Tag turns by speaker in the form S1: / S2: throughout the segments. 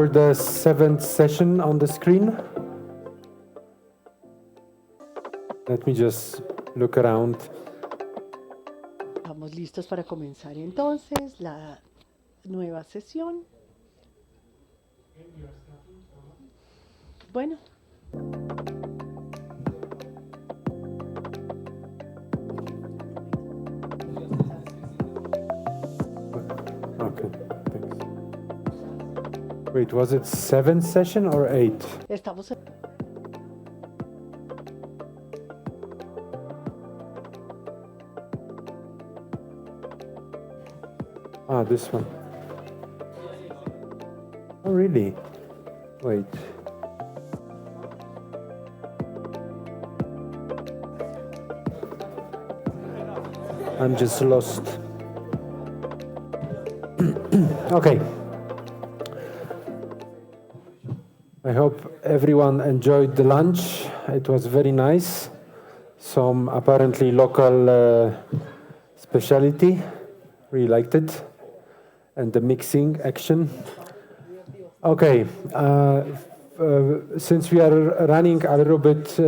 S1: for the 7th session on the screen? Let me just look around.
S2: Estamos listos para comenzar entonces la nueva sesión. Bueno.
S1: Okay, thanks. Wait, was it 7th session or 8?
S2: Estamos
S1: Ah, this one. Oh, really? Wait. I'm just lost. Okay. I hope everyone enjoyed the lunch. It was very nice. Some apparently local specialty. Really liked it. And the mixing action. Okay. Since we are running a little bit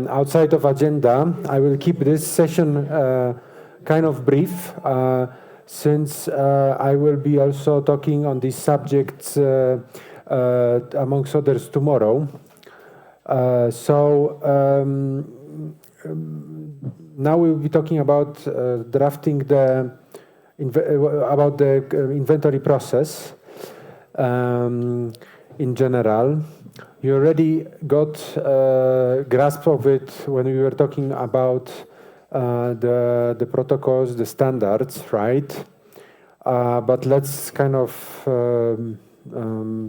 S1: outside of agenda, I will keep this session kind of brief, since I will be also talking on these subjects amongst others tomorrow. Now we'll be talking about drafting about the inventory process in general. You already got a grasp of it when we were talking about the protocols, the standards, right? But let's kind of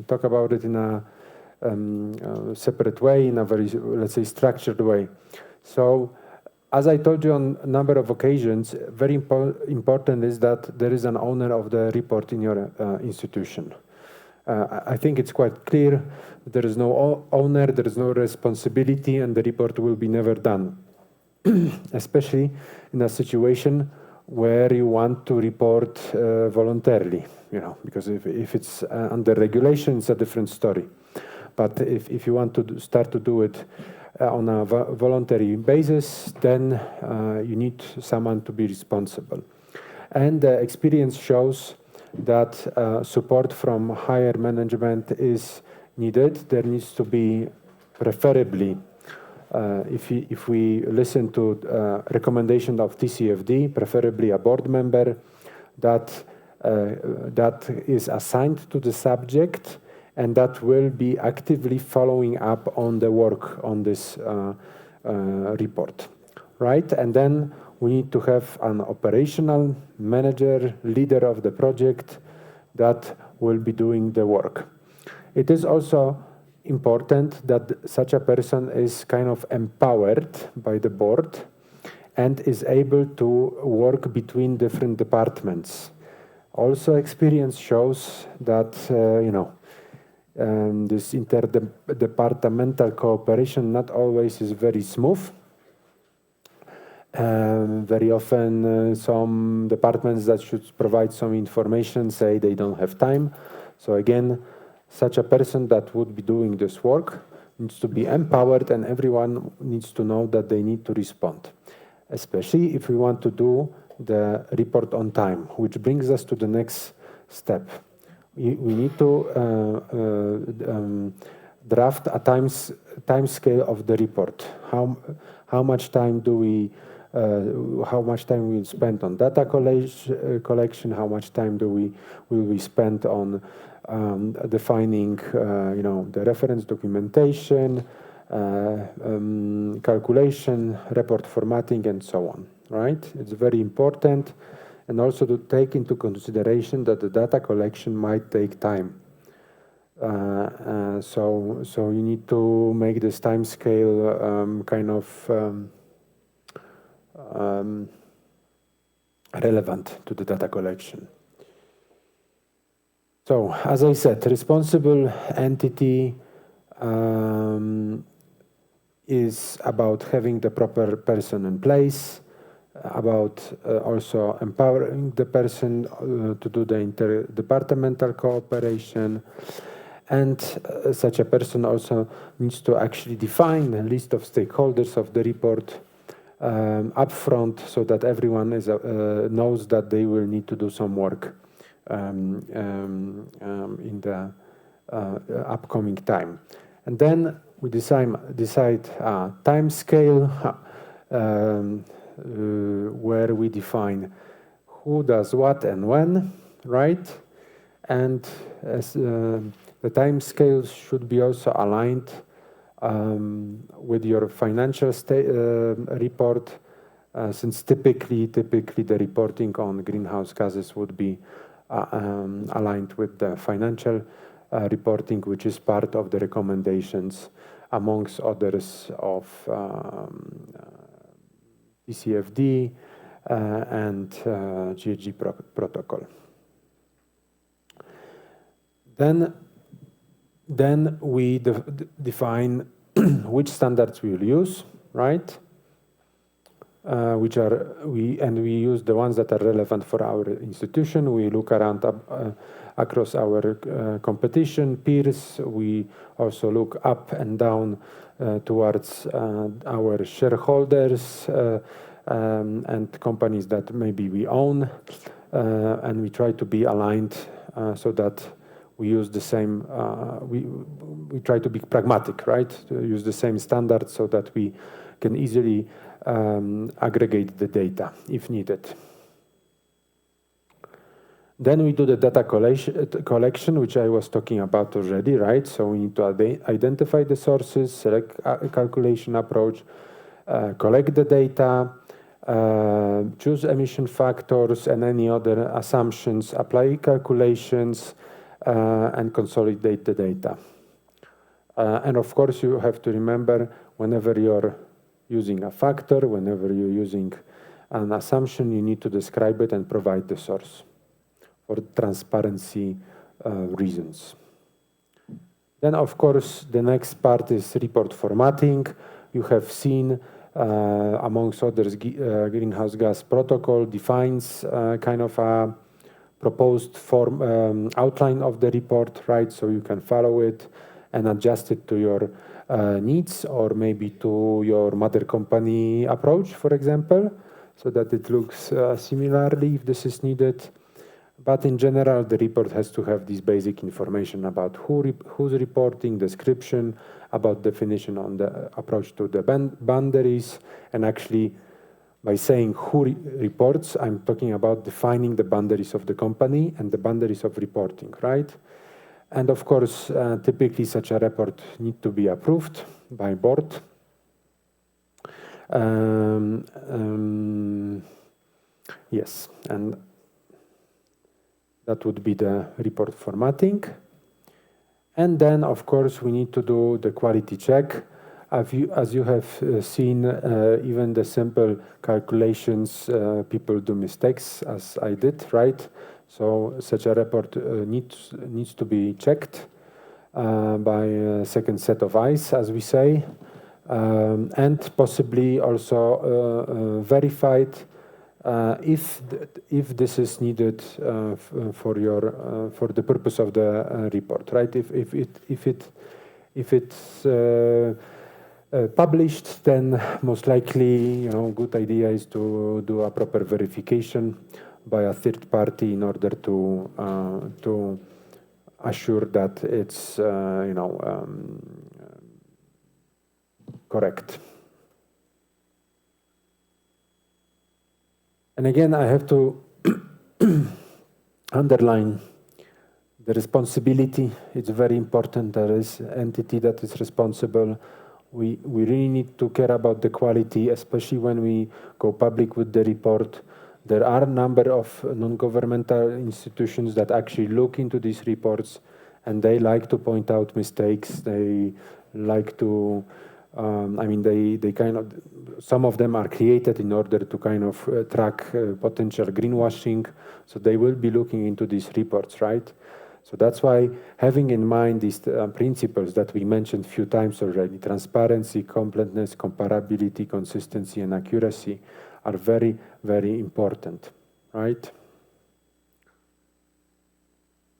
S1: talk about it in a separate way, in a very, let's say, structured way. So, as I told you on a number of occasions, very important is that there is an owner of the report in your institution. I think it's quite clear there is no owner, there is no responsibility, and the report will be never done. Especially in a situation where you want to report voluntarily, because if it's under regulation, it's a different story. But if you want to start to do it on a voluntary basis, then you need someone to be responsible. And the experience shows that support from higher management is needed. There needs to be, preferably, if we listen to recommendation of TCFD, preferably a board member that is assigned to the subject and that will be actively following up on the work on this report, right? And then we need to have an operational manager, leader of the project that will be doing the work. It is also important that such a person is kind of empowered by the board and is able to work between different departments. Also, experience shows that, this interdepartmental cooperation not always is very smooth. Very often, some departments that should provide some information say they don't have time. So again, such a person that would be doing this work needs to be empowered, and everyone needs to know that they need to respond, especially if we want to do the report on time, which brings us to the next step. We need to draft a time scale of the report. How much time do we how much time we'll spend on data collection, how much time will we spend on defining the reference documentation, calculation, report formatting, and so on, right? It's very important, and also to take into consideration that the data collection might take time. So you need to make this time scale kind of relevant to the data collection. So, as I said, responsible entity is about having the proper person in place, about also empowering the person to do the interdepartmental cooperation. And such a person also needs to actually define a list of stakeholders of the report upfront, so that everyone knows that they will need to do some work in the upcoming time. And then we decide time scale, where we define who does what and when, right? And as the time scales should be also aligned with your financial report, since typically the reporting on greenhouse gases would be aligned with the financial reporting, which is part of the recommendations, amongst others, of TCFD and GHG protocol. Then we define which standards we will use, right? We use the ones that are relevant for our institution. We look around across our competition, peers. We also look up and down towards our shareholders and companies that maybe we own, and we try to be aligned so that we use the same, we try to be pragmatic, right? To use the same standards so that we can easily aggregate the data if needed. Then we do the data collection, which I was talking about already, right? So we need to identify the sources, select a calculation approach, collect the data, choose emission factors and any other assumptions, apply calculations, and consolidate the data. And of course, you have to remember, whenever you're using a factor, whenever you're using an assumption, you need to describe it and provide the source for transparency reasons. Then, of course, the next part is report formatting. You have seen, amongst others, greenhouse gas protocol defines kind of a proposed form outline of the report, right? So you can follow it and adjust it to your needs, or maybe to your mother company approach, for example, so that it looks similarly if this is needed. But in general, the report has to have this basic information about who's reporting, description, about definition on the approach to the boundaries, and actually, by saying who reports, I'm talking about defining the boundaries of the company and the boundaries of reporting, right? And of course, typically such a report needs to be approved by board. Yes, and that would be the report formatting. And then, of course, we need to do the quality check. As you have seen, even the simple calculations, people do mistakes, as I did, right? So such a report needs to be checked by a second set of eyes, as we say, and possibly also verified if this is needed for the purpose of the report, right? If it's published, then most likely, good idea is to do a proper verification by a third party in order to assure that it's correct. And again, I have to underline the responsibility. It's very important. There is an entity that is responsible. We really need to care about the quality, especially when we go public with the report. There are a number of non-governmental institutions that actually look into these reports, and they like to point out mistakes. They like to, they kind of, some of them are created in order to kind of track potential greenwashing. So they will be looking into these reports, right? So that's why having in mind these principles that we mentioned a few times already, transparency, completeness, comparability, consistency, and accuracy, are very, very important, right?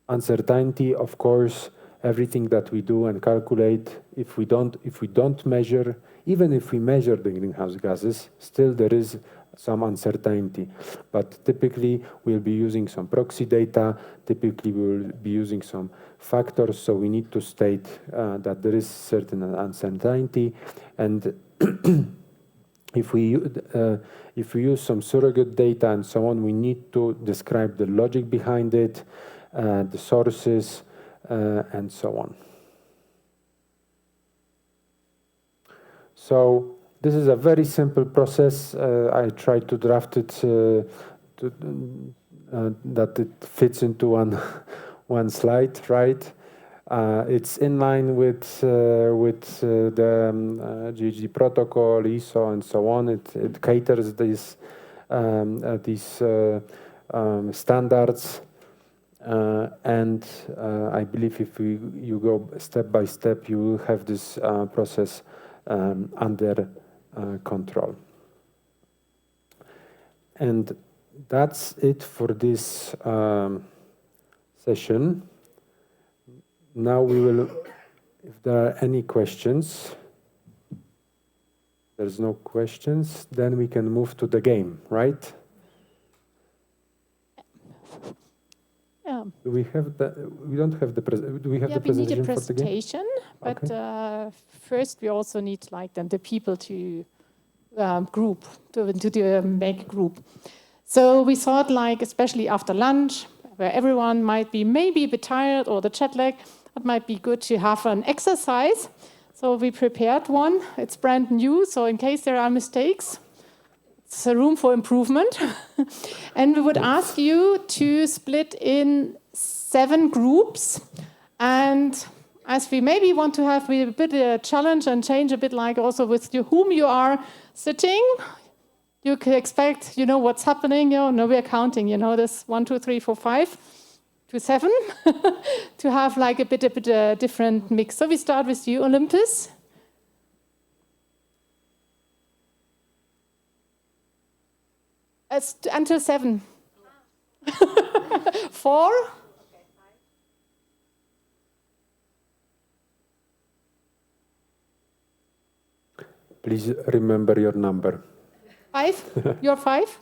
S1: Uncertainty, of course, everything that we do and calculate, if we don't measure, even if we measure the greenhouse gases, still there is some uncertainty. But typically we'll be using some proxy data, typically we will be using some factors, so we need to state that there is certain uncertainty, and if we use some surrogate data and so on, we need to describe the logic behind it, the sources, and so on. So this is a very simple process. I tried to draft it that it fits into one slide, right? It's in line with the GHG protocol, ISO, and so on. It caters these standards. And I believe if you go step by step, you will have this process under control. And that's it for this session. Now we will, if there are any questions, there's no questions, then we can move to the game, right? Do we have the? We don't have the. Do we have the presentation?
S3: We need a
S1: for the game?
S3: presentation, but
S1: Okay.
S3: first we also need like the people to group to make a group. So we thought, like, especially after lunch, where everyone might be maybe a bit tired or the jet lag, it might be good to have an exercise. So we prepared one. It's brand new, so in case there are mistakes, it's a room for improvement. And we would ask you to split in 7 groups. And as we maybe want to have a bit of a challenge and change a bit, like also with whom you are sitting, you can expect, what's happening. No, we're counting, this 1, 2, 3, 4, 5 to 7 to have like a bit different mix. So we start with you, Olympus. Until 7. 4.
S1: Please remember your number.
S3: 5. You're 5.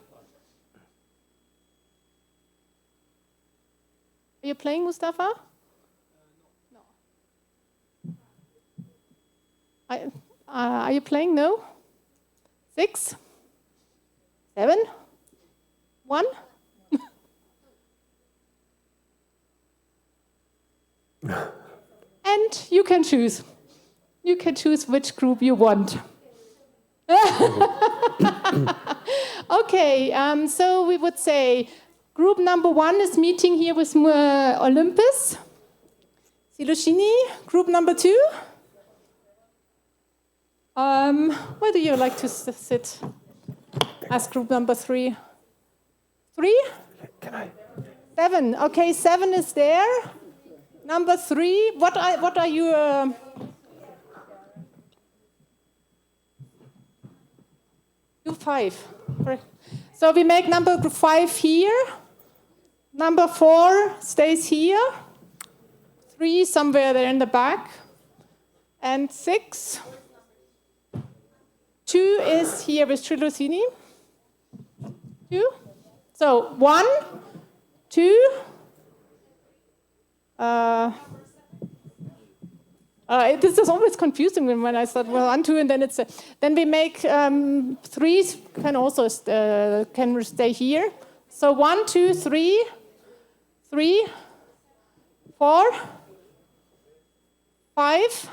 S3: Are you playing, Mustafa? No. Are you playing? No. 6. 7. 1. And you can choose. You can choose which group you want. Okay, so we would say group number 1 is meeting here with Olympus. Silushini, group number 2. Where do you like to sit? As group number 3. 3?
S1: Can I?
S3: 7. Okay, 7 is there. Number 3. What are you? You 5. So we make number 5 here. Number 4 stays here. 3 somewhere there in the back. And 6. 2 is here with Trilusini. 2. So 1, 2. This is always confusing when I start 1, 2, and then it's then we make 3 can also can stay here. So 1, 2, 3, 3, 4, 5.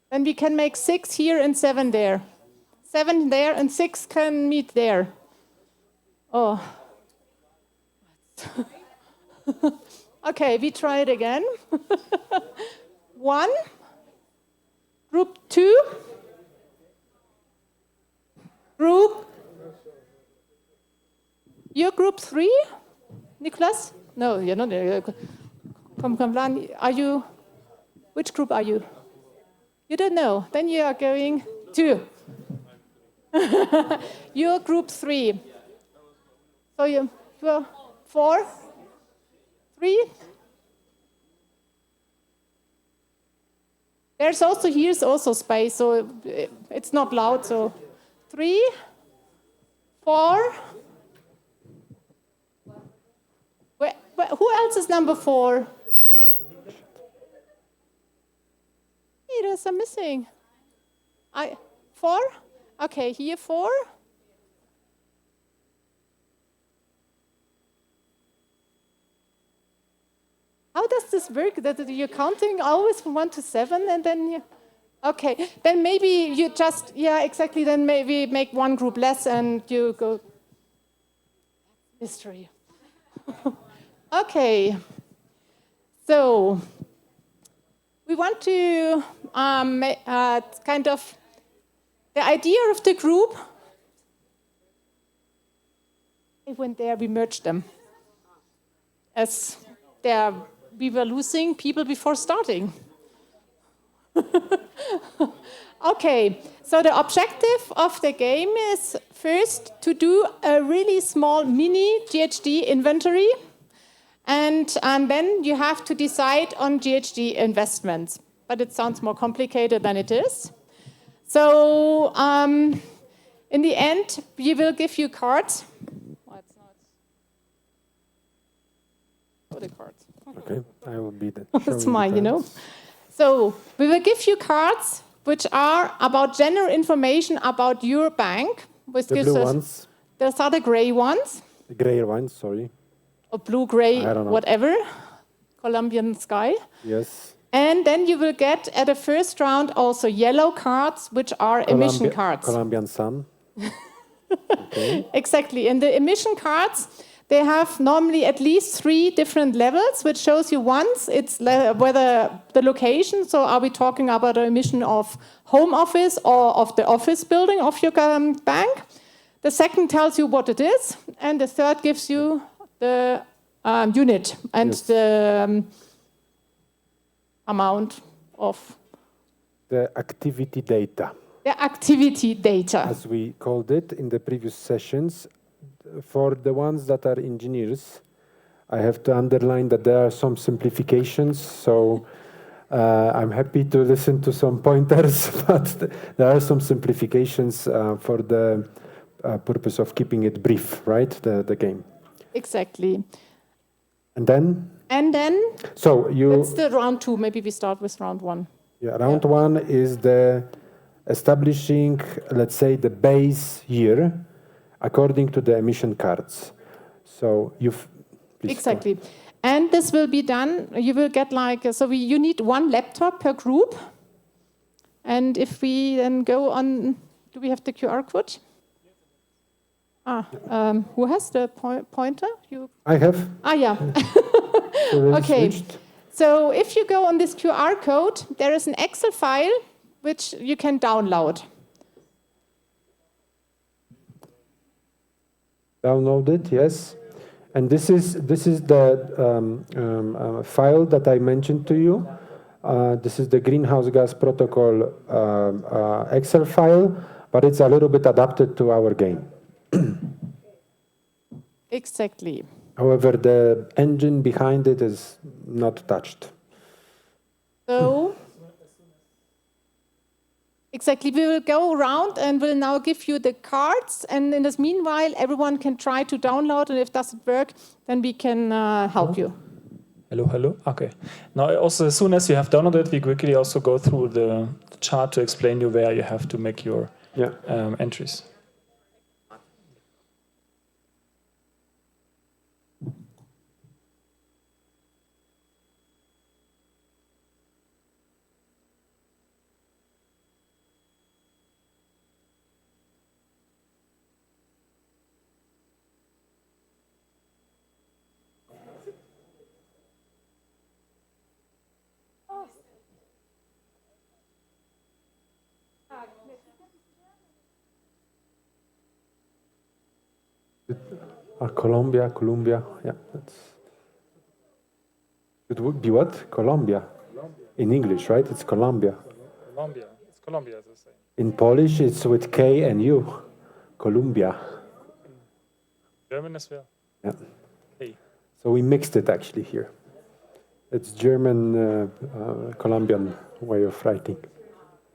S3: Then we can make 6 here and 7 there. 7 there and 6 can meet there. Oh. Okay, we try it again. 1, group 2, your group 3, Nicholas? No, you're not. Kamlan, are you? Which group are you? You don't know. Then you are going 2. You're group 3. So you're 4, 3. Here's also space, so it's not loud. So 3, 4. Who else is number 4? Hey, there's some missing. 4? Okay, here 4. How does this work? That you're counting always from 1 to 7 and then you... Okay, then maybe you just, yeah, exactly, then maybe make one group less and you go... Mystery. Okay, so we want to kind of... The idea of the group... It went there, we merged them. As we were losing people before starting. Okay, so the objective of the game is first to do a really small mini GHG inventory, and then you have to decide on GHG investments. But it sounds more complicated than it is. So in the end, we will give you cards. The cards.
S1: Okay, I will be the.
S3: That's mine, you know. So we will give you cards which are about general information about your bank. Which
S1: The
S3: gives
S1: blue
S3: us,
S1: ones.
S3: Those are the gray ones.
S1: The gray ones, sorry.
S3: Or blue, gray,
S1: I don't know.
S3: whatever. Colombian sky.
S1: Yes.
S3: And then you will get at the first round also yellow cards, which are emission cards.
S1: Colombian sun. Okay.
S3: Exactly. And the emission cards, they have normally at least 3 different levels, which shows you once it's whether the location, so are we talking about an emission of home office or of the office building of your bank? The second tells you what it is, and the third gives you the unit and
S1: Yes.
S3: the amount of
S1: The activity data,
S3: the activity data.
S1: as we called it in the previous sessions. For the ones that are engineers, I have to underline that there are some simplifications. So I'm happy to listen to some pointers, but there are some simplifications for the purpose of keeping it brief, right? The game.
S3: Exactly.
S1: And then? So
S3: that's the round 2. Maybe we start with round 1.
S1: Yeah, round 1 is the establishing, let's say, the base year according to the emission cards. So
S3: Exactly. And this will be done, you will get you need 1 laptop per group. And if we then go on, do we have the QR code? Who has the pointer?
S1: I have.
S3: Yeah. Okay.
S1: Switched.
S3: So if you go on this QR code, there is an Excel file which you can download.
S1: Download it, yes. And this is the file that I mentioned to you. This is the greenhouse gas protocol Excel file, but it's a little bit adapted to our game.
S3: Exactly.
S1: However, the engine behind it is not touched.
S3: So, exactly, we will go around and we'll now give you the cards. And in this meanwhile, everyone can try to download. And if it doesn't work, then we can help you.
S4: Hello. Okay. Now, also, as soon as you have downloaded, we quickly also go through the chart to explain you where you have to make your entries.
S1: Colombia, yeah. It would be what? Colombia. In English, right? It's Colombia.
S4: Colombia. It's Colombia is the same.
S1: In Polish, it's with K and U. Columbia.
S4: German as well.
S1: Yeah.
S4: Hey.
S1: So we mixed it actually here. It's German, Colombian way of writing.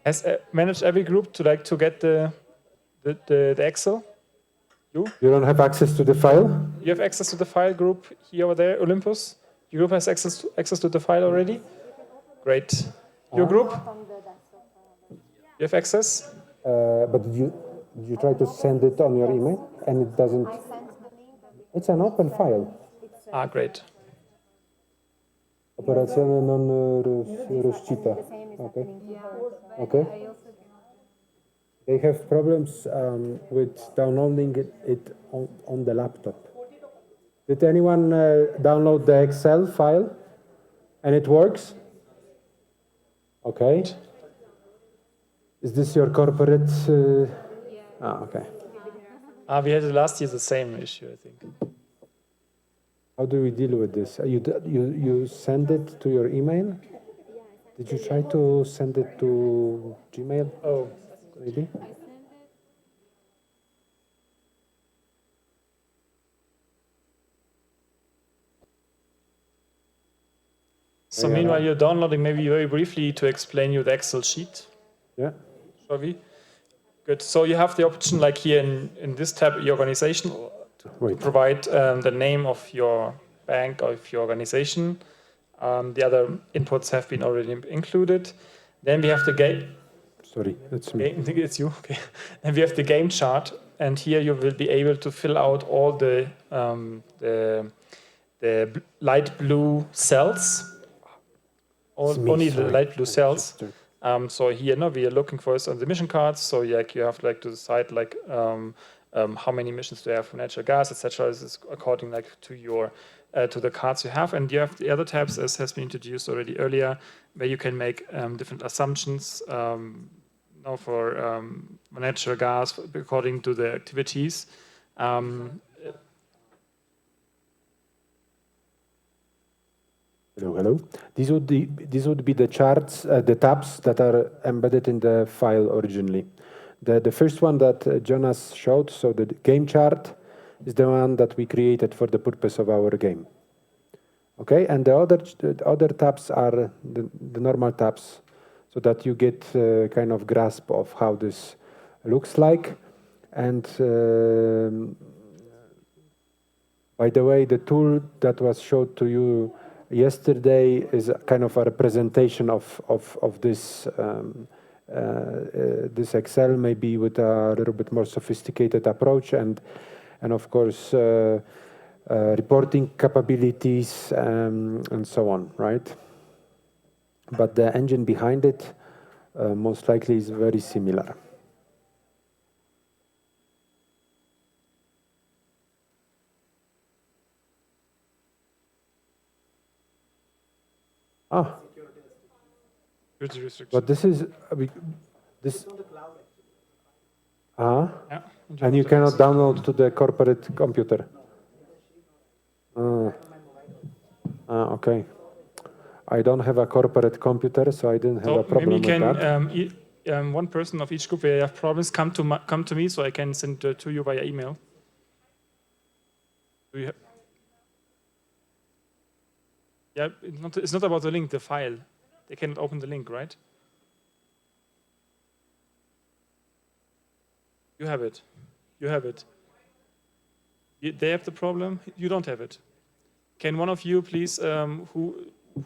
S4: Has managed every group to like to get the Excel? You
S1: don't have access to the file?
S4: You have access to the file group here or there, Olympus? Your group has access to the file already? Great. Your group? You have access?
S1: But you try to send it on your email and it doesn't. It's an open file.
S4: Ah, great.
S1: Operazione non riuscita. Okay. Okay. They have problems with downloading it on the laptop. Did anyone download the Excel file and it works? Okay. Is this your corporate? Okay.
S4: We had last year the same issue, I think.
S1: How do we deal with this? You send it to your email? Did you try to send it to Gmail?
S4: Oh,
S1: maybe.
S4: So meanwhile, you're downloading maybe very briefly to explain you the Excel sheet.
S1: Yeah.
S4: Shall we? Good. So you have the option, like here in this tab, your organization, to provide the name of your bank or of your organization. The other inputs have been already included. Then we have the game.
S1: Sorry, that's me.
S4: I think it's you. Okay. And we have the game chart, and here you will be able to fill out all the light blue cells. Only the light blue cells. So here, no, we are looking for this on the mission cards. So you have like to decide like how many missions do you have for natural gas, etc. This is according like to your to the cards you have, and you have the other tabs as has been introduced already earlier, where you can make different assumptions. Now for natural gas according to the activities.
S1: Hello. These would be the charts, the tabs that are embedded in the file originally. The first one that Jonas showed, so the game chart, is the one that we created for the purpose of our game. Okay, and the other tabs are the normal tabs, so that you get kind of grasp of how this looks like. And by the way, the tool that was showed to you yesterday is kind of a representation of this this Excel, maybe with a little bit more sophisticated approach, and of course reporting capabilities and so on, right? But the engine behind it most likely is very similar. But this is this. And you cannot download to the corporate computer. Okay. I don't have a corporate computer, so I didn't have a problem with that.
S4: Maybe one person of each group where you have problems come to me, so I can send to you via email. Yeah, it's not about the link, the file. They cannot open the link, right? You have it. You have it. They have the problem. You don't have it. Can one of you, please,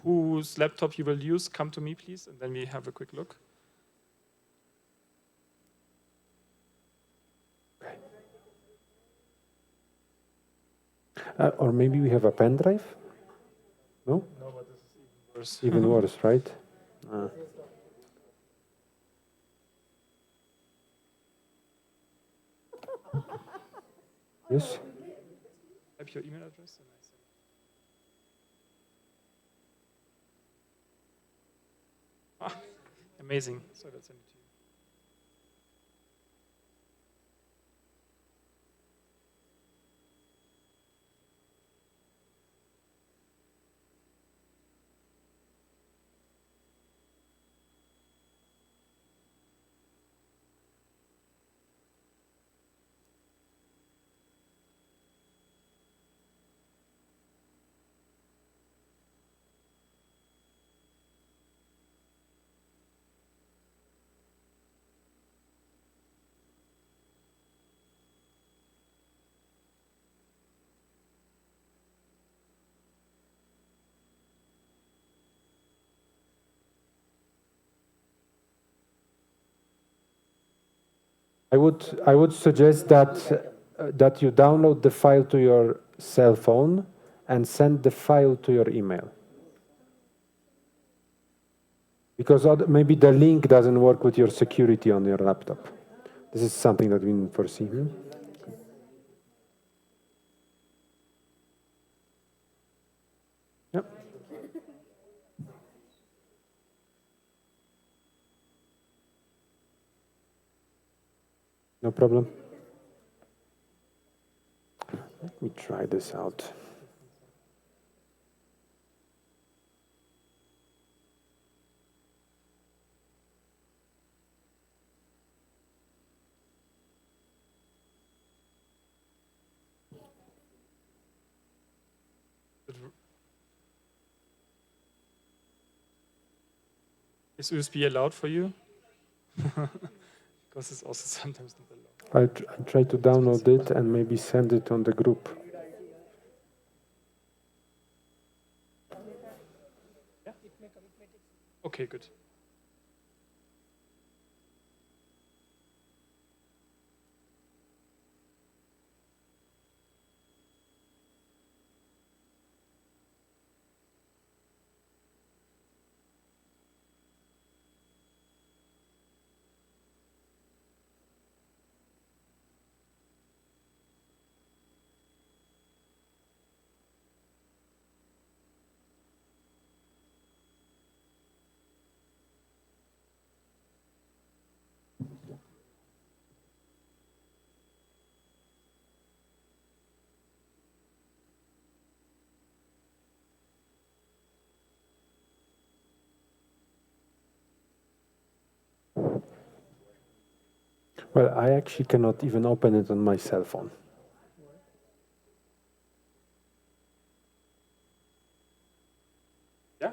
S4: whose laptop you will use, come to me, please, and then we have a quick look.
S1: Or maybe we have a pen drive? No?
S4: No, but this is even worse.
S1: Even worse, right? Yes?
S4: Type your email address and I send it. Amazing. So let's send it to you.
S1: I would suggest that you download the file to your cell phone and send the file to your email. Because maybe the link doesn't work with your security on your laptop. This is something that we didn't foresee. Yep. No problem. Let me try this out.
S4: Is USB allowed for you? Because it's also sometimes not allowed.
S1: I'll try to download it and maybe send it on the group.
S4: Yeah? Okay, good.
S1: Well, I actually cannot even open it on my cell phone.
S4: Yeah?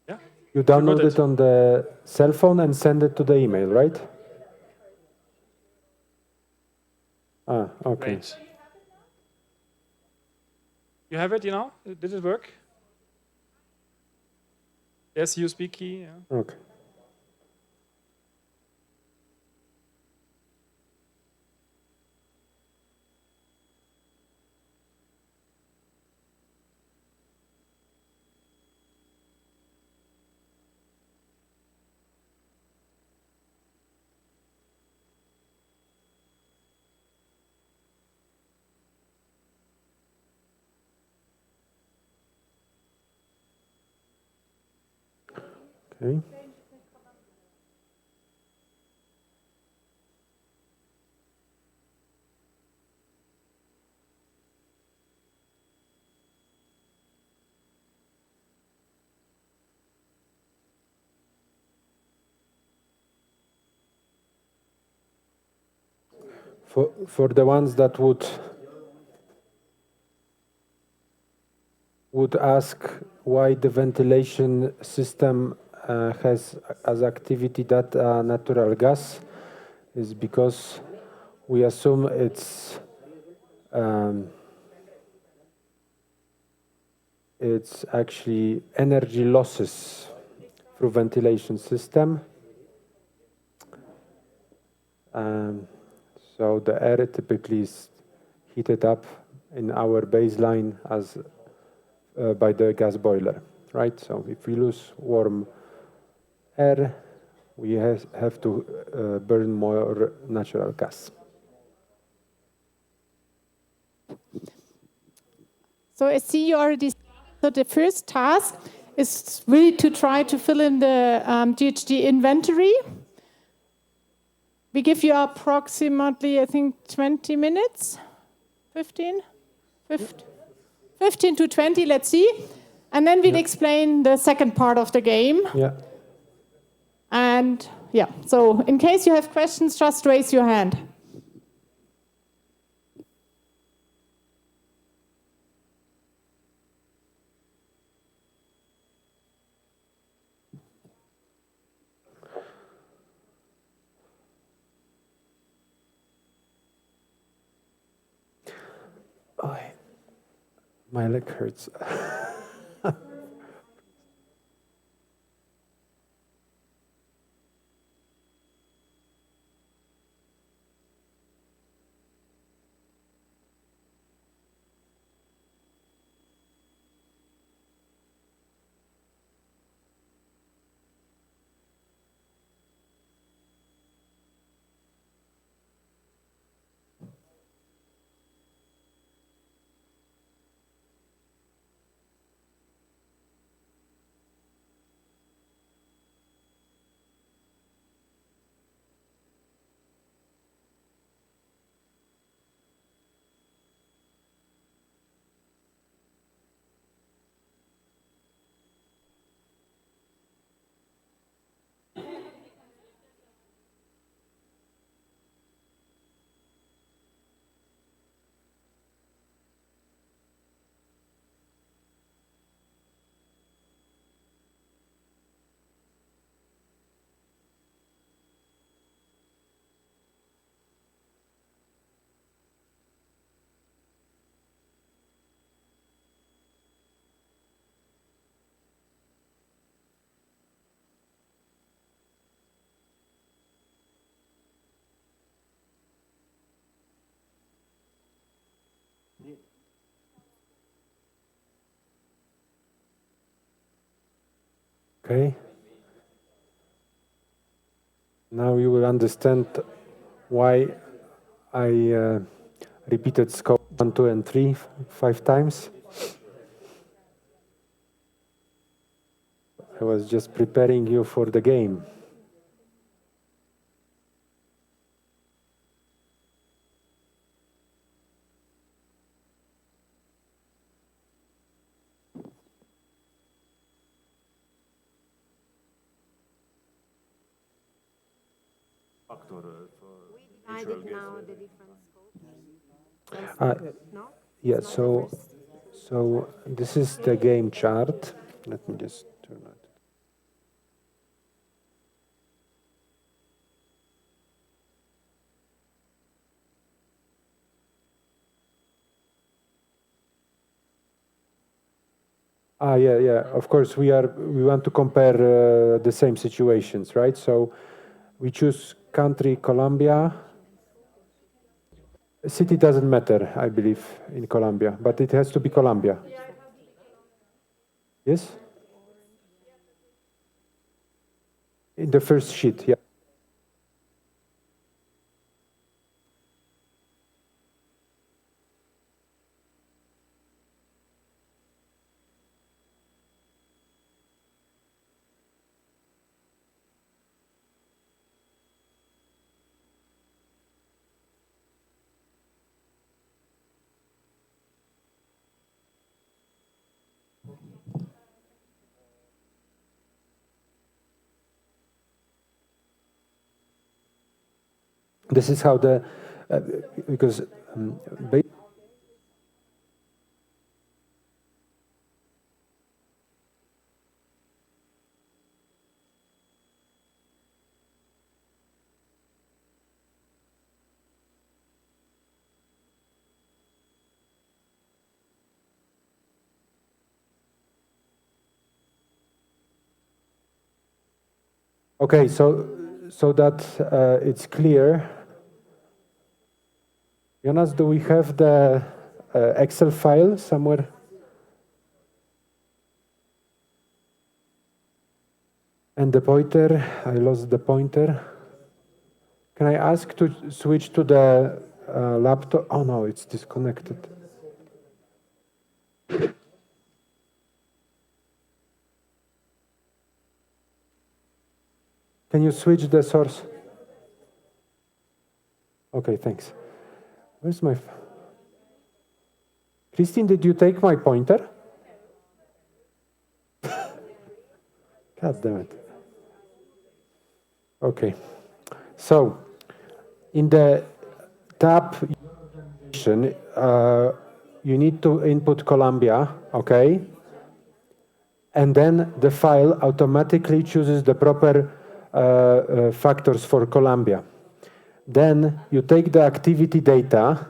S4: Yeah?
S1: You download it on the cell phone and send it to the email, right? Ah, okay.
S4: Great. You have it, you know? Did it work? Yes, USB key. Yeah.
S1: Okay. Okay. For the ones that would ask why the ventilation system has as activity that natural gas, is because we assume it's actually energy losses through ventilation system. So the air typically is heated up in our baseline as by the gas boiler, right? So if we lose warm air, we have to burn more natural gas.
S3: So I see you already. So the first task is really to try to fill in the GHG inventory. We give you approximately, I think, 20 minutes, 15 to 20, let's see. And then we'll explain the second part of the game.
S1: Yeah.
S3: And yeah, so in case you have questions, just raise your hand.
S1: My leg hurts. Okay. Now you will understand why I repeated scope 1, 2, and 3 5 times. I was just preparing you for the game.
S5: We divided now the different scopes. No?
S1: Yeah,
S5: It's not the first.
S1: so this is the game chart. Let me just turn it. Yeah. Of course, we want to compare the same situations, right? So we choose country Colombia. City doesn't matter, I believe, in Colombia, but it has to be Colombia. Yes? In the first sheet, yeah. This is how the, because okay, so that it's clear. Jonas, do we have the Excel file somewhere? And the pointer, I lost the pointer. Can I ask to switch to the laptop? Oh no, it's disconnected. Can you switch the source? Okay, thanks. Where's my... Christine, did you take my pointer? God damn it. Okay. So, in the tab, you need to input Colombia, okay? And then the file automatically chooses the proper factors for Colombia. Then you take the activity data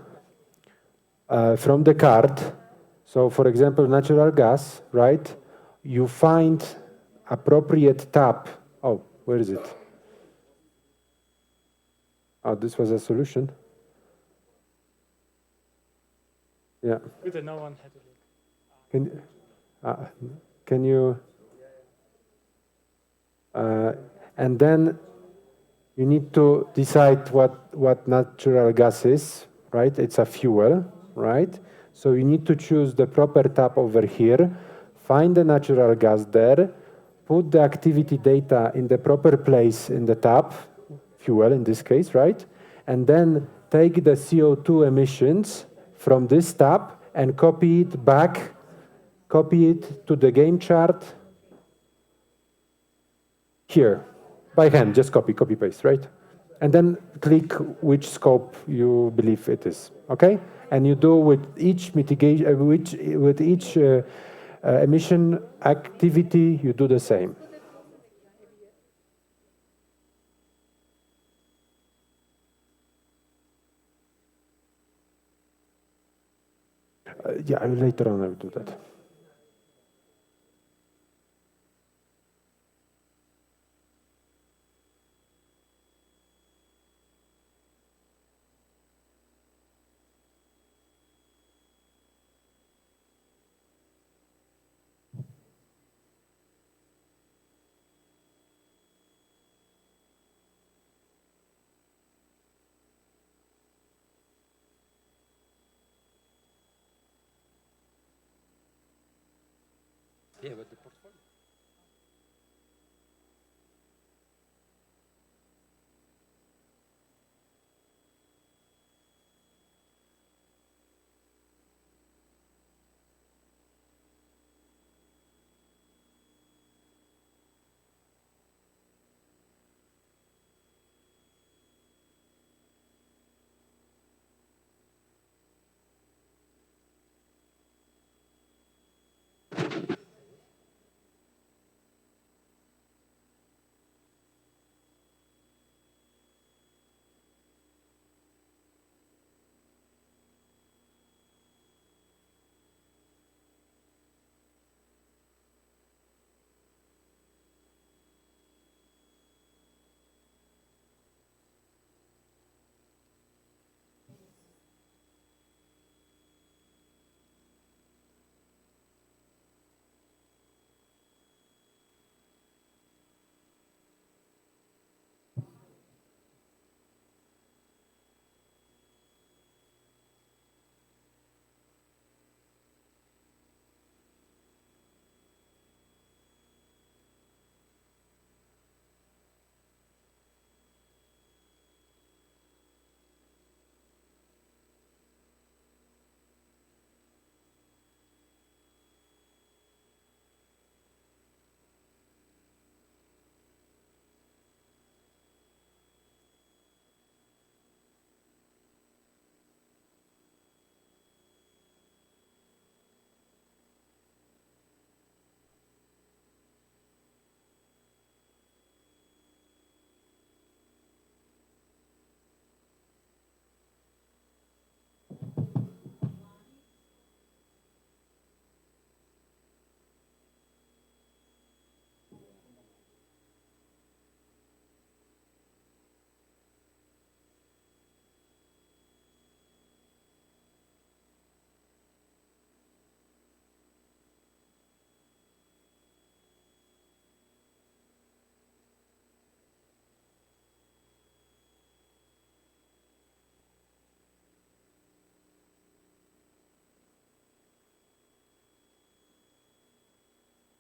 S1: from the card. So, for example, natural gas, right? You find appropriate tab. Oh, where is it? Oh, this was a solution. Yeah.
S4: Bitte, no one had to
S1: Can you? And then you need to decide what natural gas is, right? It's a fuel, right? So you need to choose the proper tab over here, find the natural gas there, put the activity data in the proper place in the tab, fuel in this case, right? And then take the CO2 emissions from this tab and copy it back, copy it to the game chart here, by hand, just copy, paste, right? And then click which scope you believe it is, okay? And you do with each mitigation, with each emission activity, you do the same. Yeah, later on I will do that.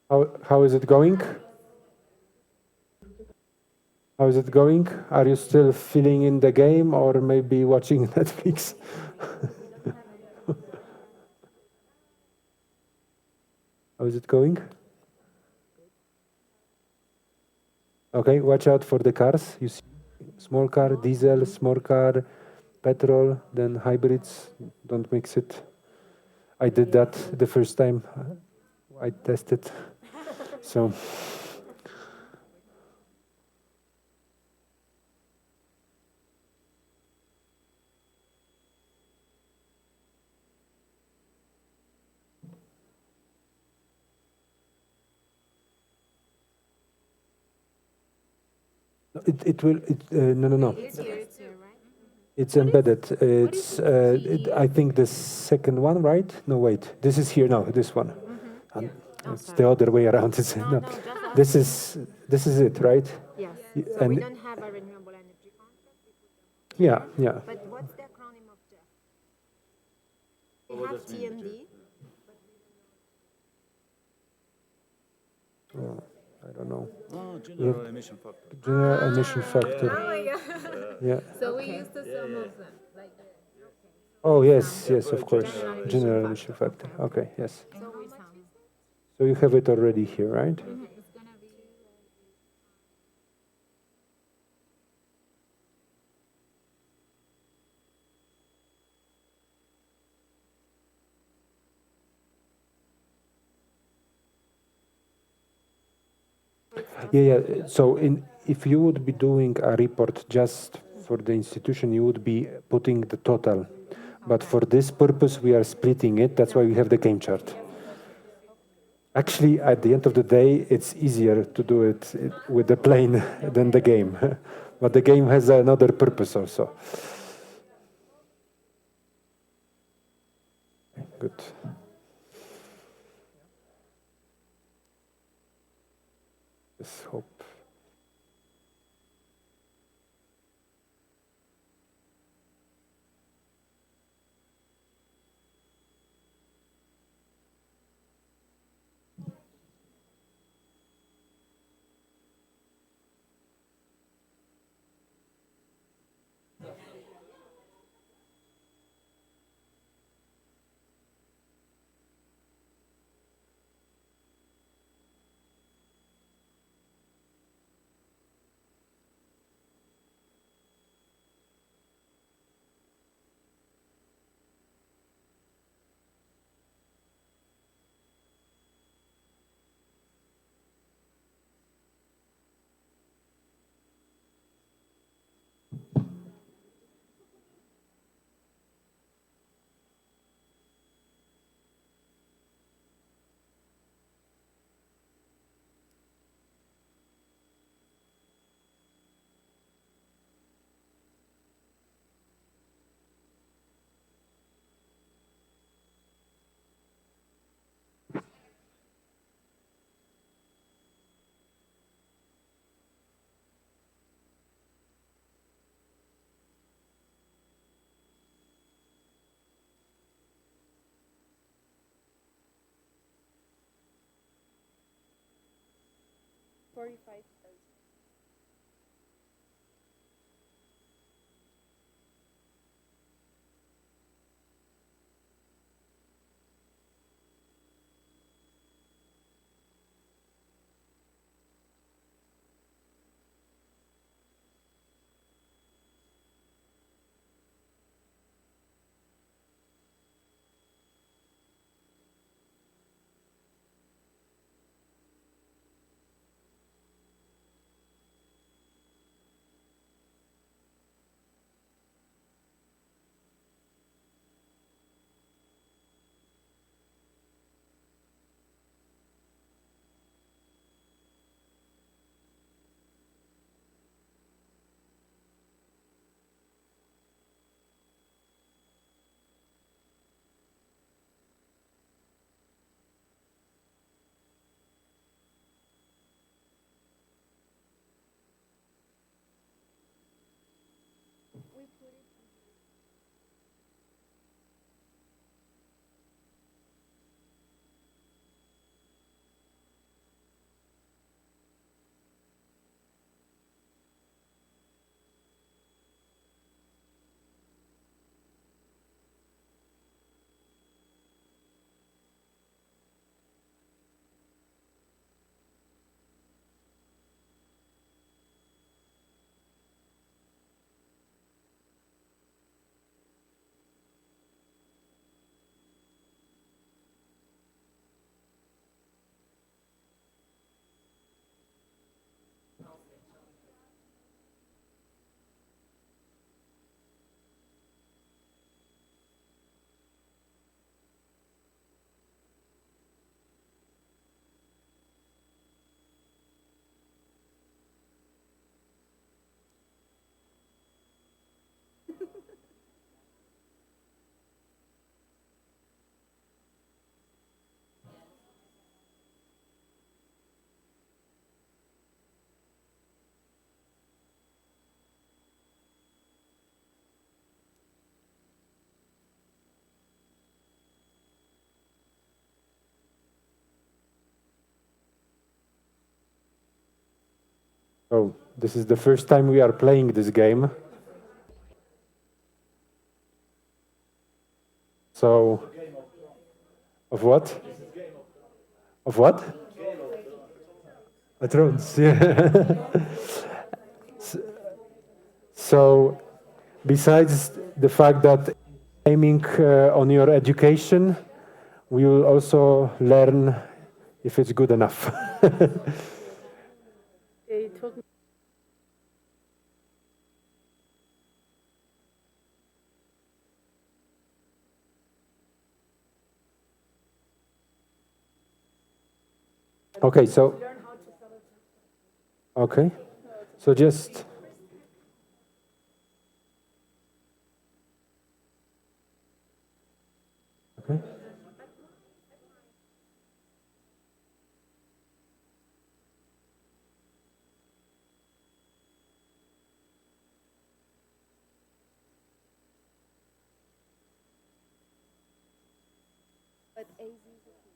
S1: How is it going? How is it going? Are you still feeling in the game or maybe watching Netflix? How is it going? Okay, watch out for the cars. You see small car, diesel, small car, petrol, then hybrids. Don't mix it. I did that the first time I tested. So it will, no.
S5: It's here, right?
S1: It's embedded. I think the second one, right? No, wait. This is here now. This one. And it's the other way around. It's, no.
S5: just
S1: This is it, right?
S5: Yes.
S1: Y-
S5: So we
S1: and-
S5: don't have a renewable energy concept.
S1: Yeah.
S5: But what's the acronym of JEF? We have TMD.
S1: I don't know.
S6: Oh, general emission factor.
S1: General emission factor.
S5: Oh my God.
S1: Yeah.
S5: So we used to some of them. Like,
S1: Oh yes, of course. General emission factor. Okay, yes.
S5: so we sound.
S1: So you have it already here, right?
S5: It's gonna be.
S1: Yeah. So if you would be doing a report just for the institution, you would be putting the total. But for this purpose, we are splitting it. That's why we have the game chart. Actually, at the end of the day, it's easier to do it with the plane than the game. But the game has another purpose also. Good. Let's hope.
S5: 45.
S1: Oh, this is the first time we are playing this game. So, of what? Of what? Thrones, yeah. So, besides the fact that aiming on your education, we will also learn if it's good enough. Okay, so okay, so just okay.
S5: But AZ is okay.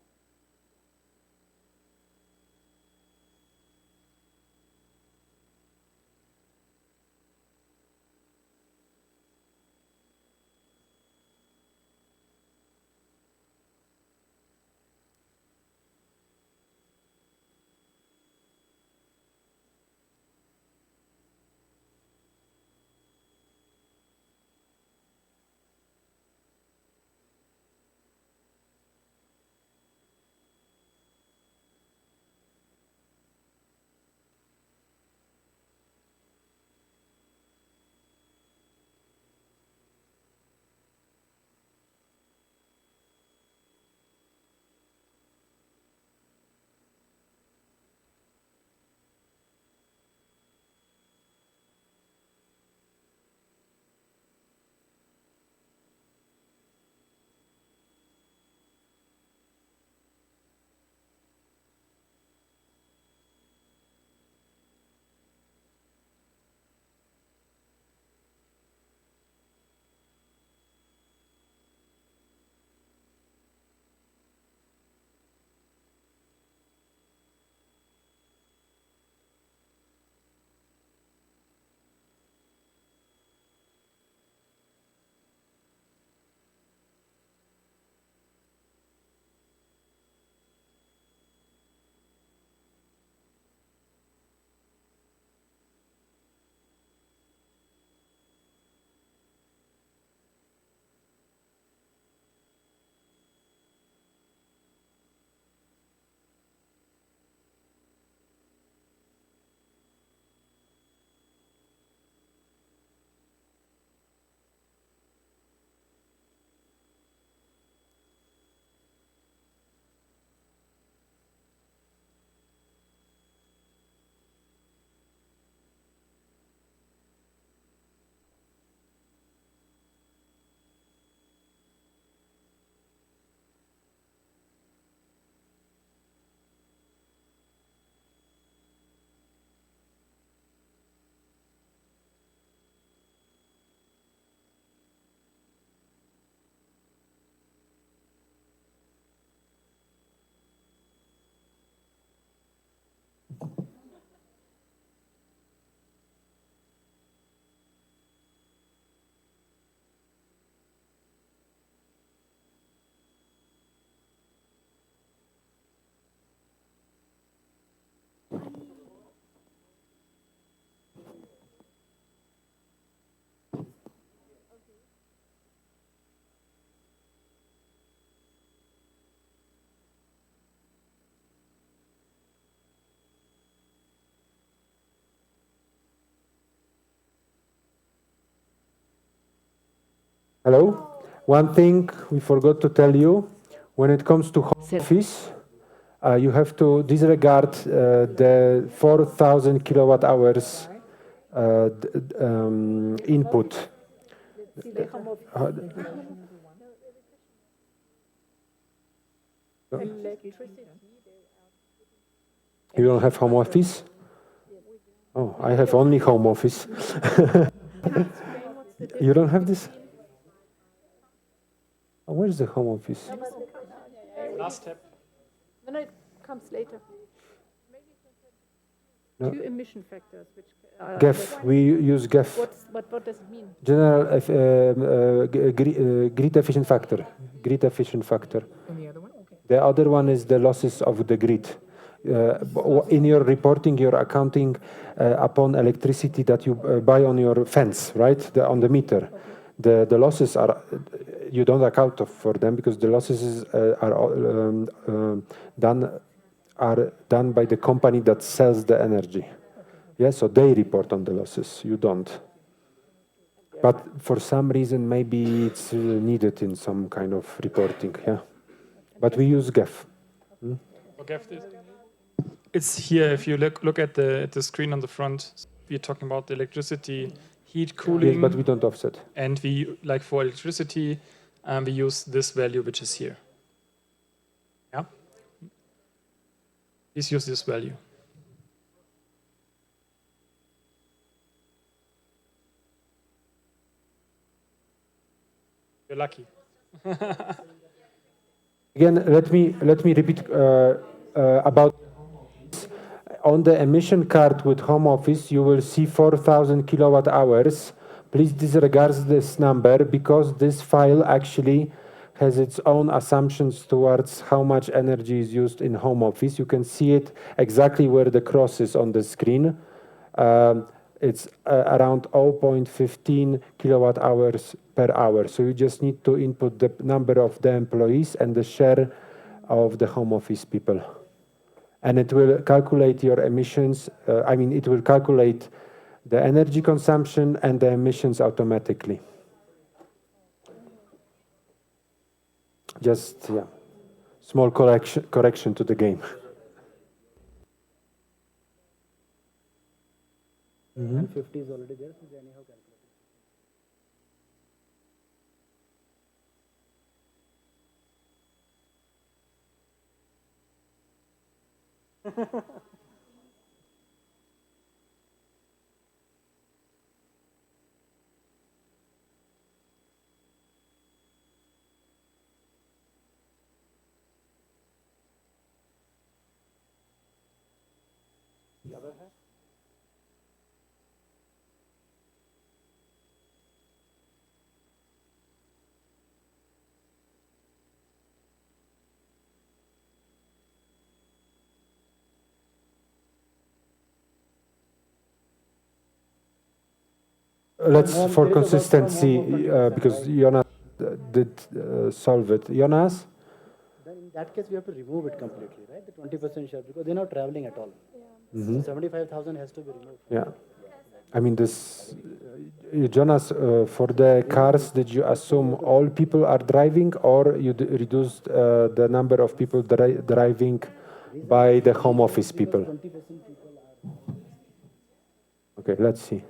S1: Hello? One thing we forgot to tell you, when it comes to home office, you have to disregard the 4,000 kilowatt hours input. You don't have home office? Oh, I have only home office. You don't have this? Oh, where's the home office?
S4: Last step.
S3: No, it comes later.
S1: No.
S3: Two emission factors, which
S1: GEF, we use GEF.
S3: what does it mean?
S1: General grid efficient factor. Grid efficient factor.
S7: And the other one? Okay.
S1: The other one is the losses of the grid. In your reporting, you're accounting upon electricity that you buy on your fence, right? On the meter. The losses are, you don't account for them because the losses are done by the company that sells the energy. Yeah, so they report on the losses, you don't. But for some reason, maybe it's needed in some kind of reporting, yeah. But we use GEF.
S4: It's here. If you look at the screen on the front, we're talking about the electricity, heat, cooling.
S1: Yes, but we don't offset.
S4: And we, like for electricity, we use this value which is here. Yeah. Please use this value. You're lucky.
S1: Again, let me repeat about on the emission card with home office, you will see 4,000 kilowatt hours. Please disregard this number because this file actually has its own assumptions towards how much energy is used in home office. You can see it exactly where the cross is on the screen. It's around 0.15 kilowatt hours per hour. So you just need to input the number of the employees and the share of the home office people. And it will calculate your emissions. It will calculate the energy consumption and the emissions automatically. Just, yeah, small correction to the game.
S8: And 50 is already there, so they anyhow calculate.
S1: Let's, for consistency, because Jonas did solve it. Jonas?
S8: Then in that case, we have to remove it completely, right? The 20% share, because they're not traveling at all. So 75,000 has to be removed.
S1: Yeah. I mean, this, Jonas, for the cars, did you assume all people are driving or you reduced the number of people driving by the home office people?
S8: 20% people are.
S1: Okay, let's see.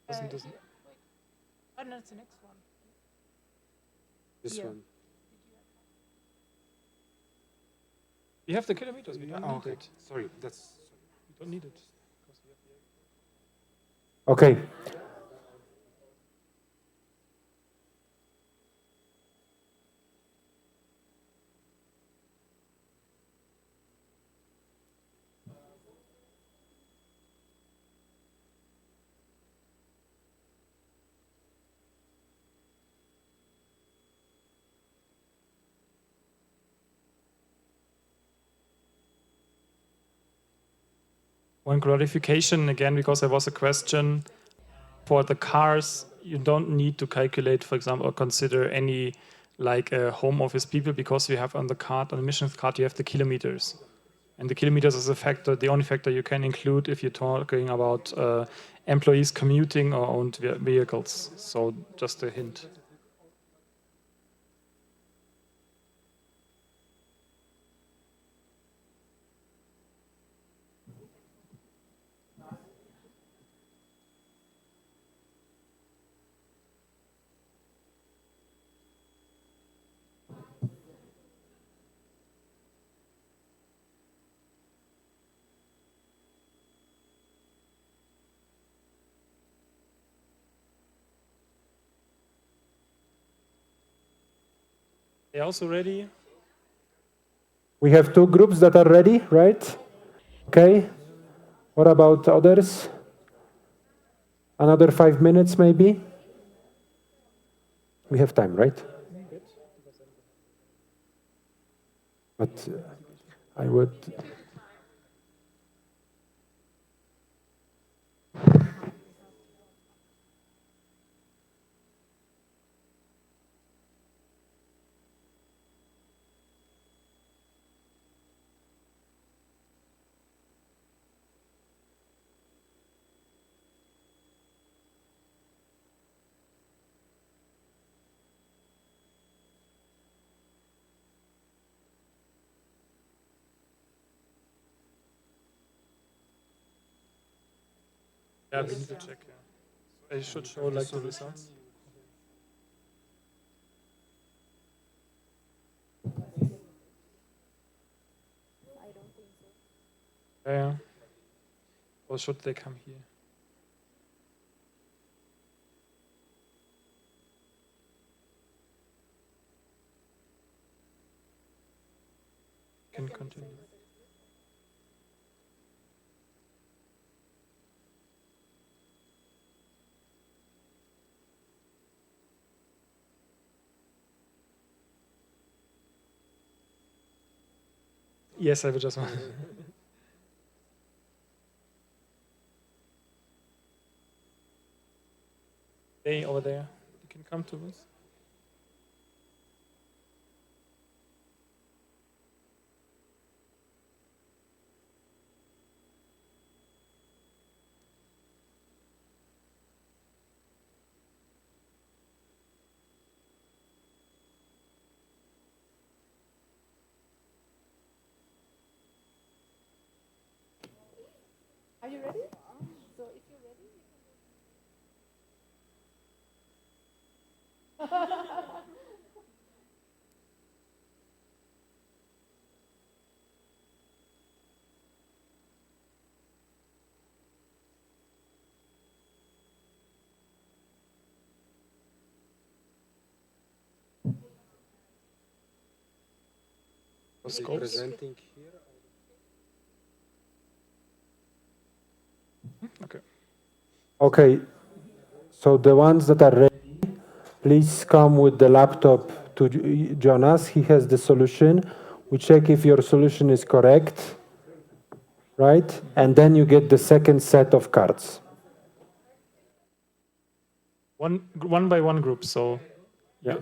S4: Doesn't.
S3: Oh, no, it's the next one.
S1: This
S3: Yeah.
S1: one.
S4: You have the kilometers. We don't need it.
S1: Sorry,
S4: We don't need it.
S1: Okay.
S4: One clarification again, because there was a question for the cars. you don't need to calculate, for example, or consider any like home office people, because you have on the card, on the emissions card, you have the kilometers. And the kilometers is a factor, the only factor you can include if you're talking about employees commuting or owned vehicles. So just a hint. Are you also ready?
S1: We have 2 groups that are ready, right? Okay. What about others? Another 5 minutes, maybe? We have time, right? But I would...
S4: Yeah, we need to check. Yeah. I should show like the results. Yeah. Or should they come here? Can continue. Yes, I will just want. Hey, over there. You can come to this.
S3: Are you ready? So if you're ready,
S4: Scopes. Okay.
S1: Okay, so the ones that are ready, please come with the laptop to Jonas. He has the solution. We check if your solution is correct, right? And then you get the second set of cards.
S4: One by one group. So
S1: Yeah.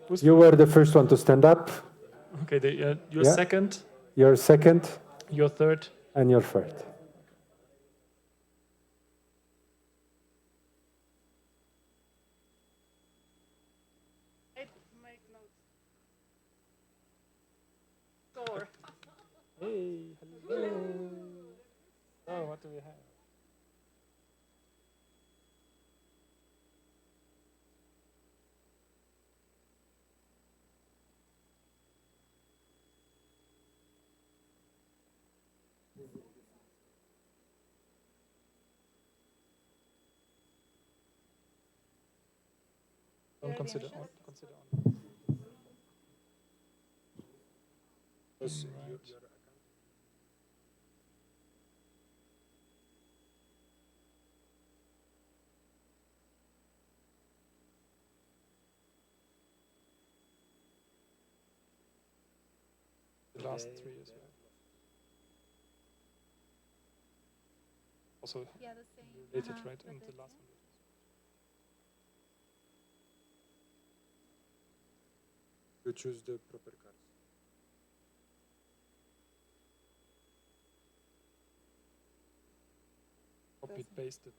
S4: who's
S1: You were the first one to stand up.
S4: okay? Your
S1: Yeah.
S4: second,
S1: Your second,
S4: your third.
S1: and your third.
S3: make notes. Score.
S4: Hey, hello. Oh, what do we have? Don't consider on. Consider on. Right. The last 3 years. Also related, right? And the last one.
S1: we choose the proper cards.
S4: Copy pasted.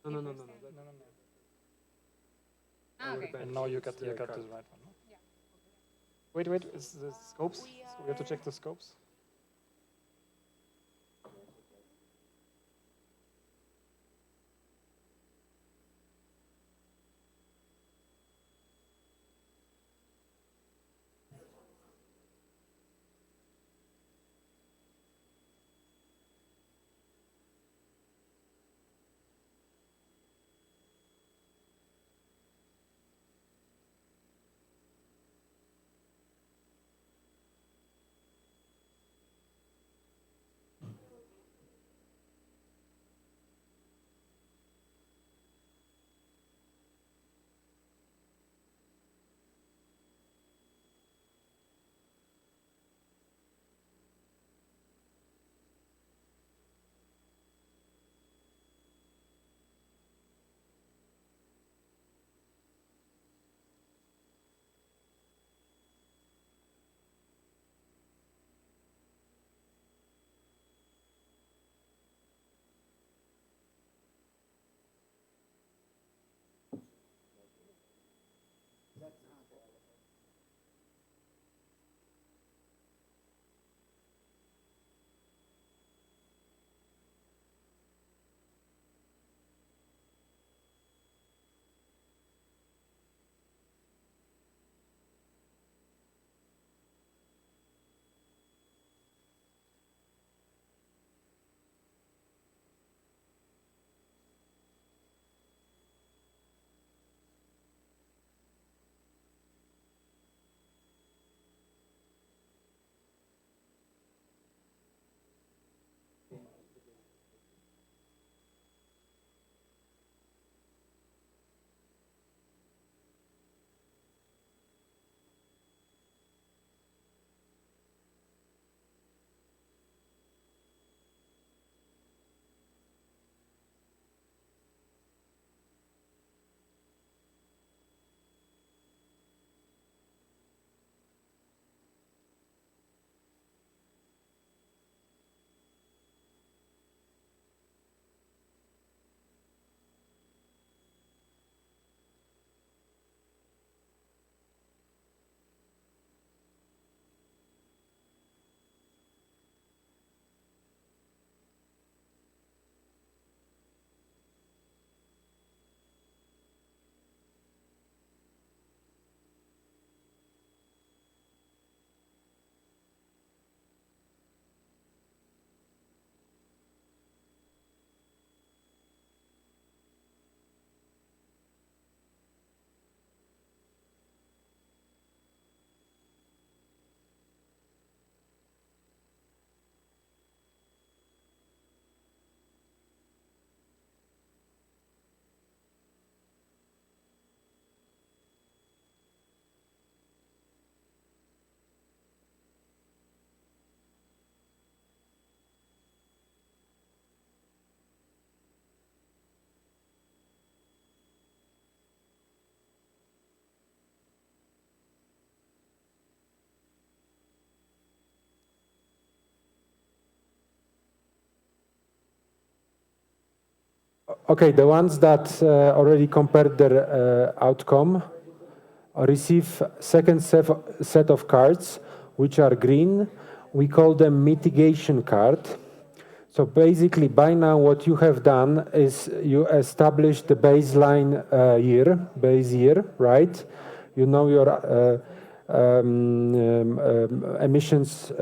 S1: No.
S5: Okay.
S4: And now you got the right one. No?
S5: Yeah.
S4: Wait, is the scopes? So we have to check the scopes.
S1: Okay, the ones that already compared their outcome receive second set of cards, which are green. We call them mitigation card. So basically, by now, what you have done is you establish the baseline base year, right? You know your emissions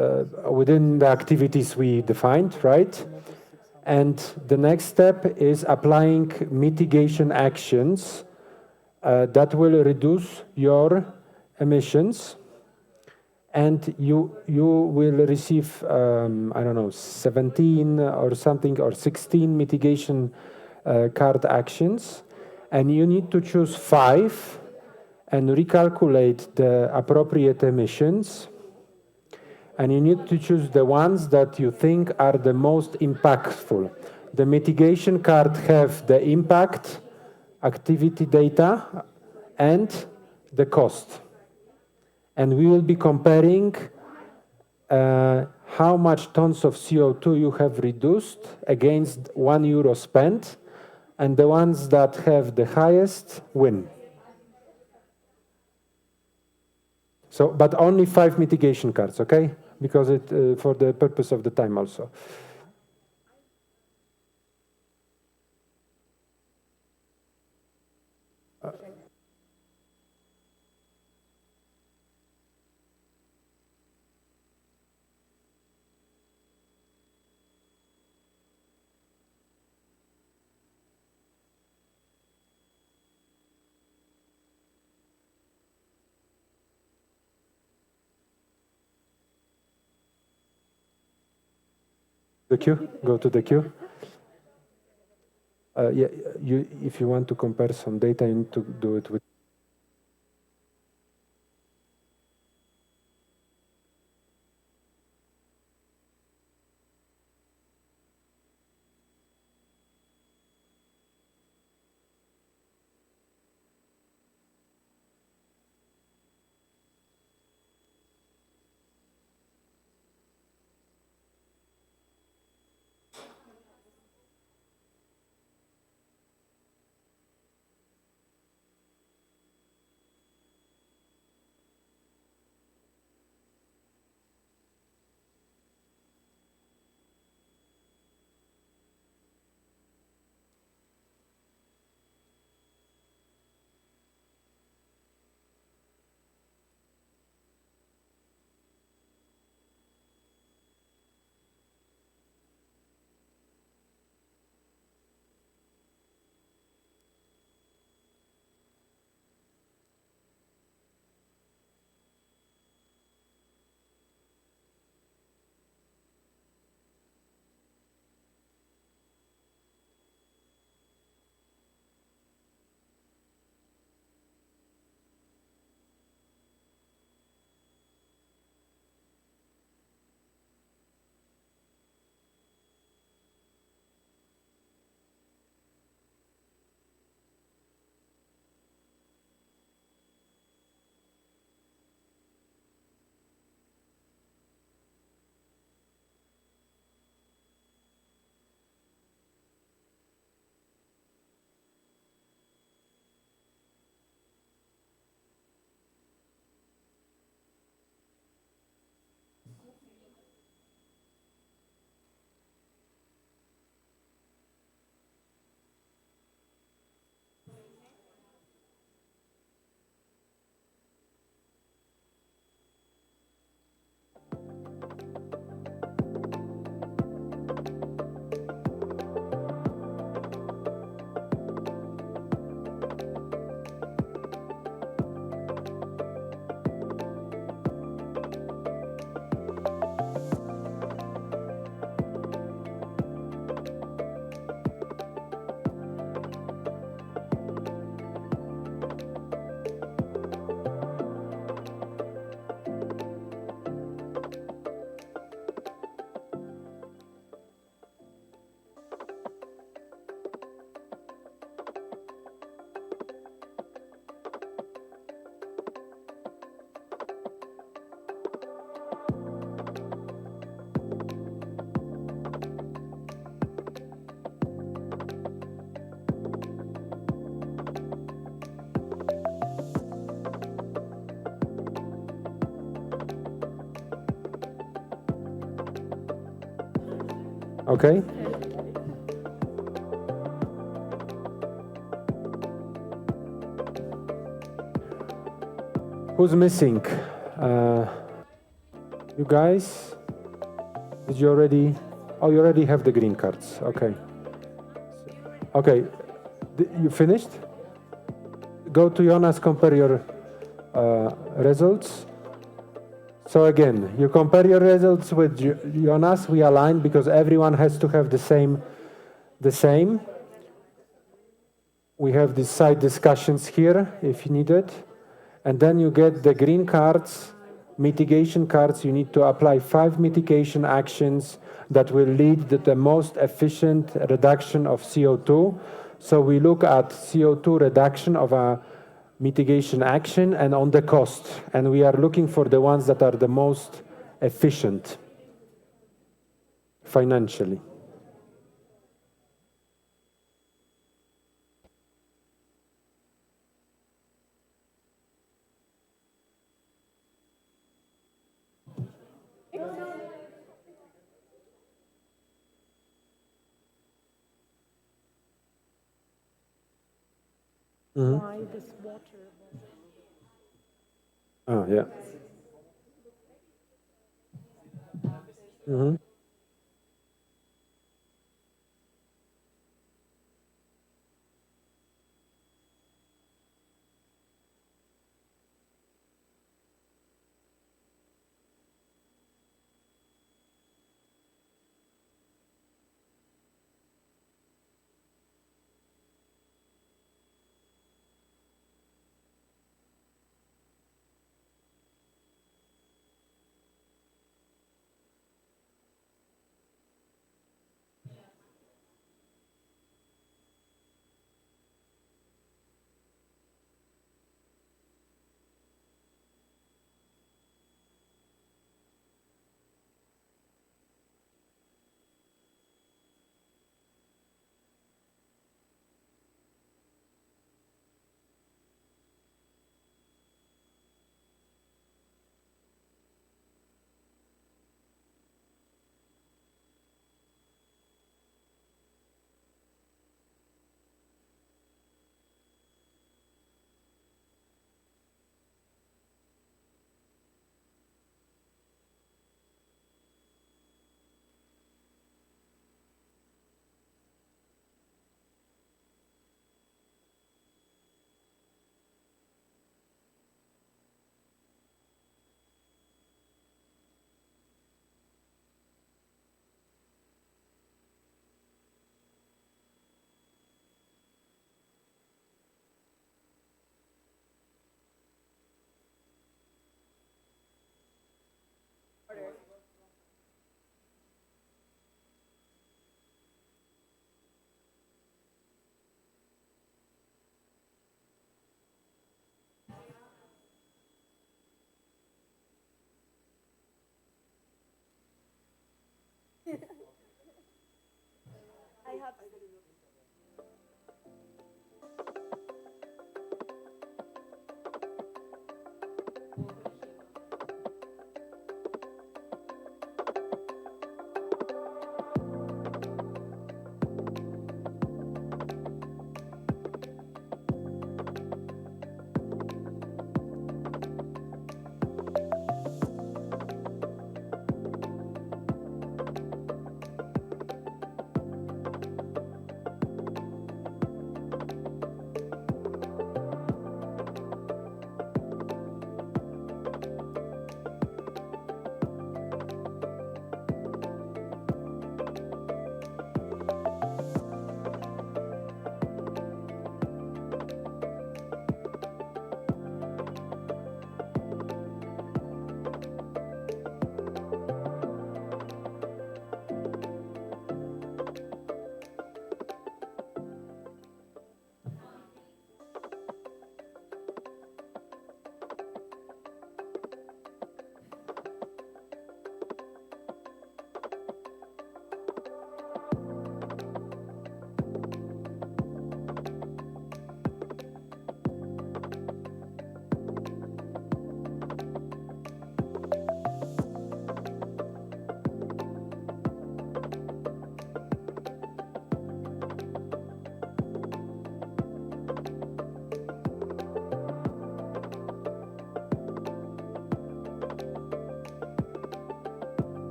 S1: within the activities we defined, right? And the next step is applying mitigation actions that will reduce your emissions, and you will receive, I don't know, 17 or something, or 16 mitigation card actions, and you need to choose 5 and recalculate the appropriate emissions. And you need to choose the ones that you think are the most impactful. The mitigation card have the impact, activity data, and the cost. And we will be comparing how much tons of CO2 you have reduced against €1 spent, and the ones that have the highest win. So, but only 5 mitigation cards, okay? Because it for the purpose of the time also. The queue, go to the queue. Yeah, if you want to compare some data, you need to do it with. Okay. Who's missing? You guys? Did you already? Oh, you already have the green cards. Okay. Okay. You finished? Go to Jonas, compare your results. So again, you compare your results with Jonas, we align because everyone has to have the same. We have these side discussions here if you need it. And then you get the green cards mitigation cards, you need to apply 5 mitigation actions that will lead to the most efficient reduction of CO2. So we look at CO2 reduction of a mitigation action and on the cost. And we are looking for the ones that are the most efficient financially.
S3: Why this water?
S1: Oh, yeah. Mhm.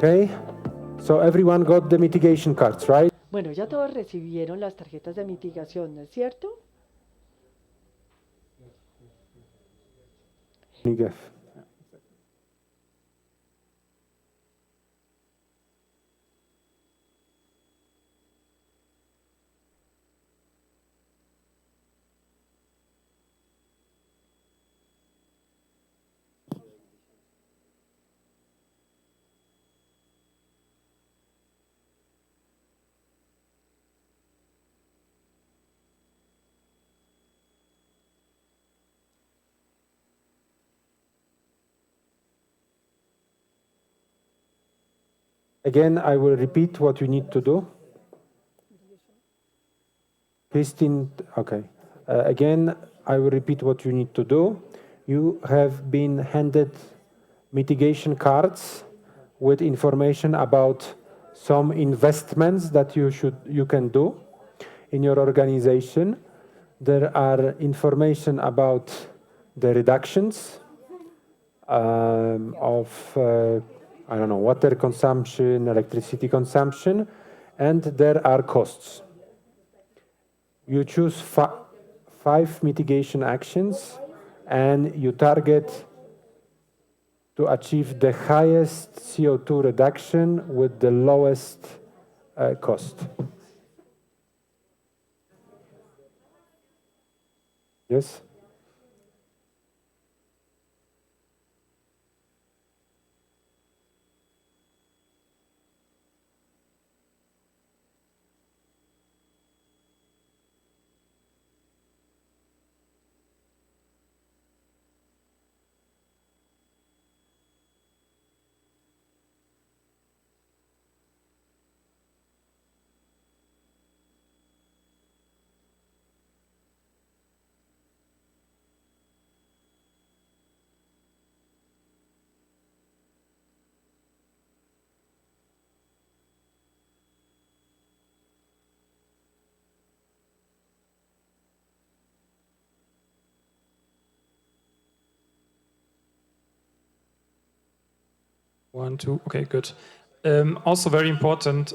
S1: Okay, so everyone got the mitigation cards, right?
S2: Bueno, ya todos recibieron las tarjetas de mitigación, ¿no es cierto?
S1: Nigef. Again, I will repeat what you need to do. Christine, okay. Again, I will repeat what you need to do. You have been handed mitigation cards with information about some investments that you can do in your organization. There are information about the reductions of I don't know, water consumption, electricity consumption, and there are costs. You choose 5 mitigation actions and you target to achieve the highest CO2 reduction with the lowest cost. Yes?
S4: One, two, okay, good. Also very important,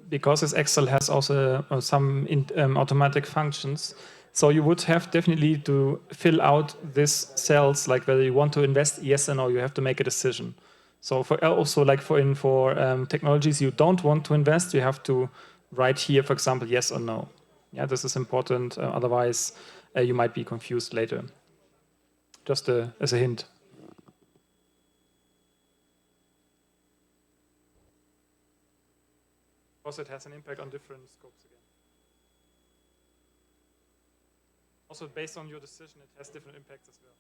S4: because this Excel has also some automatic functions. So you would have definitely to fill out these cells, like whether you want to invest, yes or no, you have to make a decision. So for also like for technologies you don't want to invest, you have to write here, for example, yes or no. Yeah, this is important, otherwise you might be confused later. Just as a hint. It has an impact on different scopes again. Also, based on your decision, it has different impacts as well.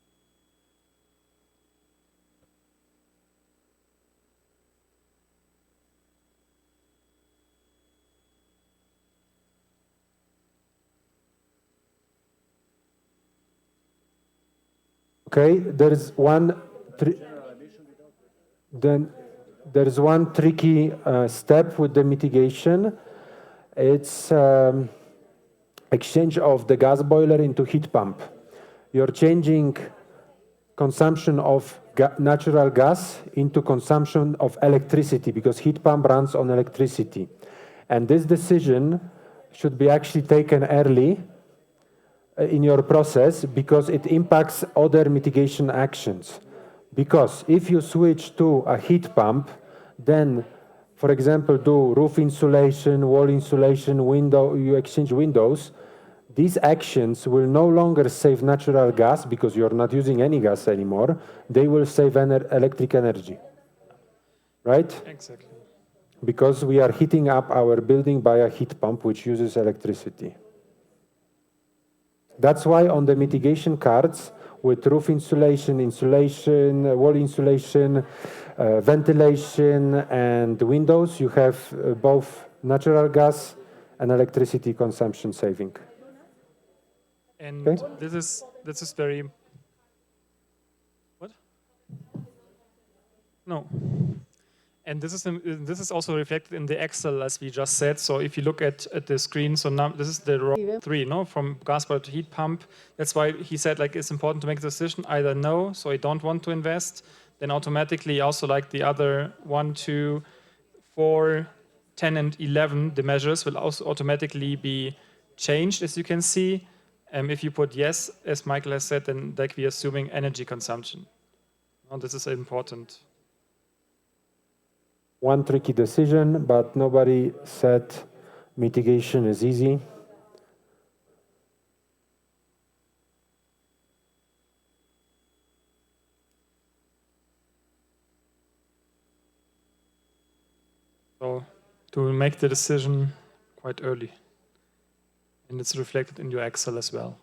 S1: Okay, there's one tricky step with the mitigation. It's exchange of the gas boiler into heat pump. You're changing consumption of natural gas into consumption of electricity because heat pump runs on electricity. And this decision should be actually taken early in your process because it impacts other mitigation actions. Because if you switch to a heat pump, then, for example, do roof insulation, wall insulation, you exchange windows, these actions will no longer save natural gas because you're not using any gas anymore. They will save electric energy, right?
S4: Exactly.
S1: Because we are heating up our building by a heat pump which uses electricity. That's why on the mitigation cards, with roof insulation, wall insulation, ventilation, and windows, you have both natural gas and electricity consumption saving.
S4: And
S1: okay?
S4: this is very. What? No. And this is also reflected in the Excel, as we just said. So if you look at the screen, so now this is the row 3, no, from gas boiler to heat pump. That's why he said like it's important to make a decision either no, so I don't want to invest, then automatically also like the other 1, 2, 4, 10, and 11, the measures will also automatically be changed, as you can see. If you put yes, as Michael has said, then like we're assuming energy consumption. And this is important.
S1: One tricky decision, but nobody said mitigation is easy.
S4: So to make the decision quite early. And it's reflected in your Excel as well.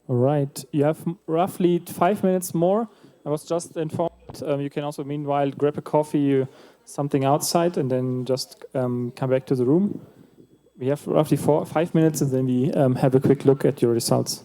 S4: All right, you have roughly 5 minutes more. I was just informed you can also meanwhile grab a coffee, something outside, and then just come back to the room. We have roughly 5 minutes, and then we have a quick look at your results.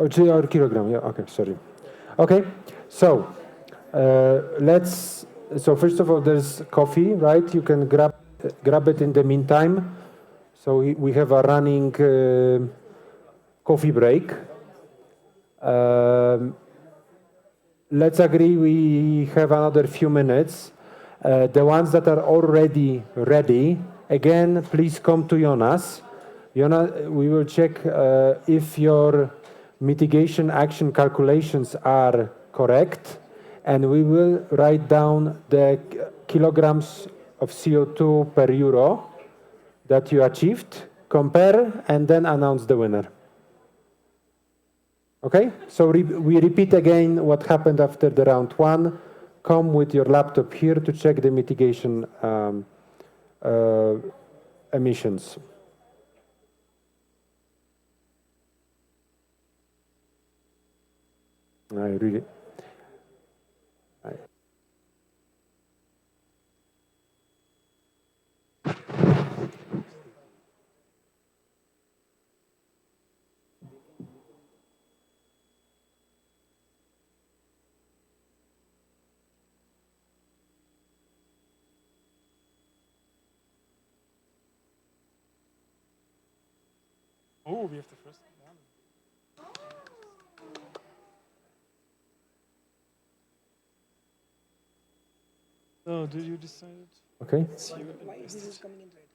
S1: Oh, or kilogram, yeah, okay, sorry. Okay, so So first of all, there's coffee, right? You can grab it in the meantime. So we have a running coffee break. Let's agree we have another few minutes. The ones that are already ready, again, please come to Jonas. Jonas, we will check if your mitigation action calculations are correct, and we will write down the kilograms of CO2 per euro that you achieved, compare, and then announce the winner. Okay, so we repeat again what happened after the round one. Come with your laptop here to check the mitigation emissions.
S4: Oh, we have the first one. So, did you decide?
S1: Okay.
S7: Why this is coming in red?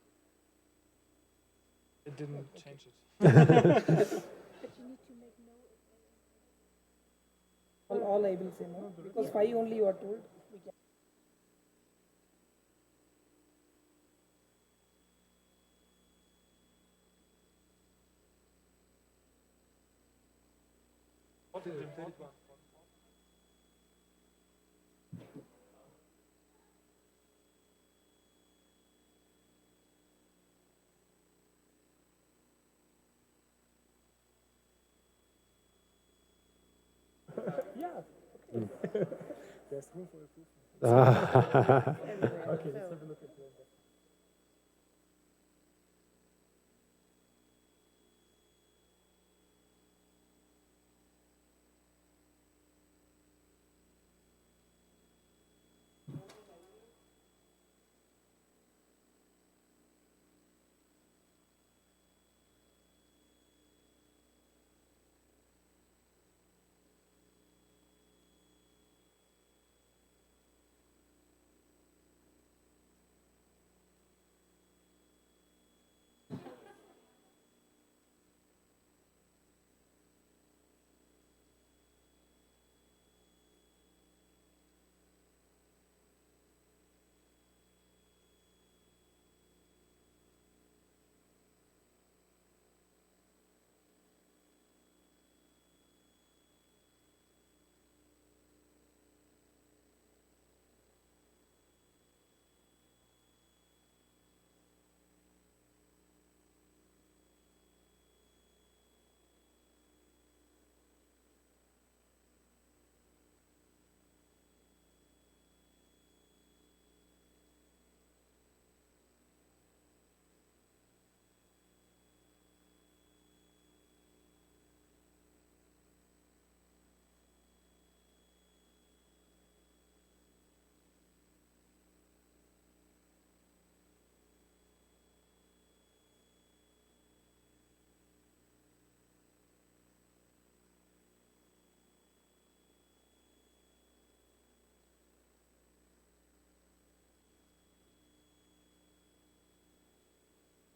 S4: It didn't change it.
S7: All I will say no, because 5 only you are told. We can.
S8: There's room for improvement. Okay, let's have a look at the.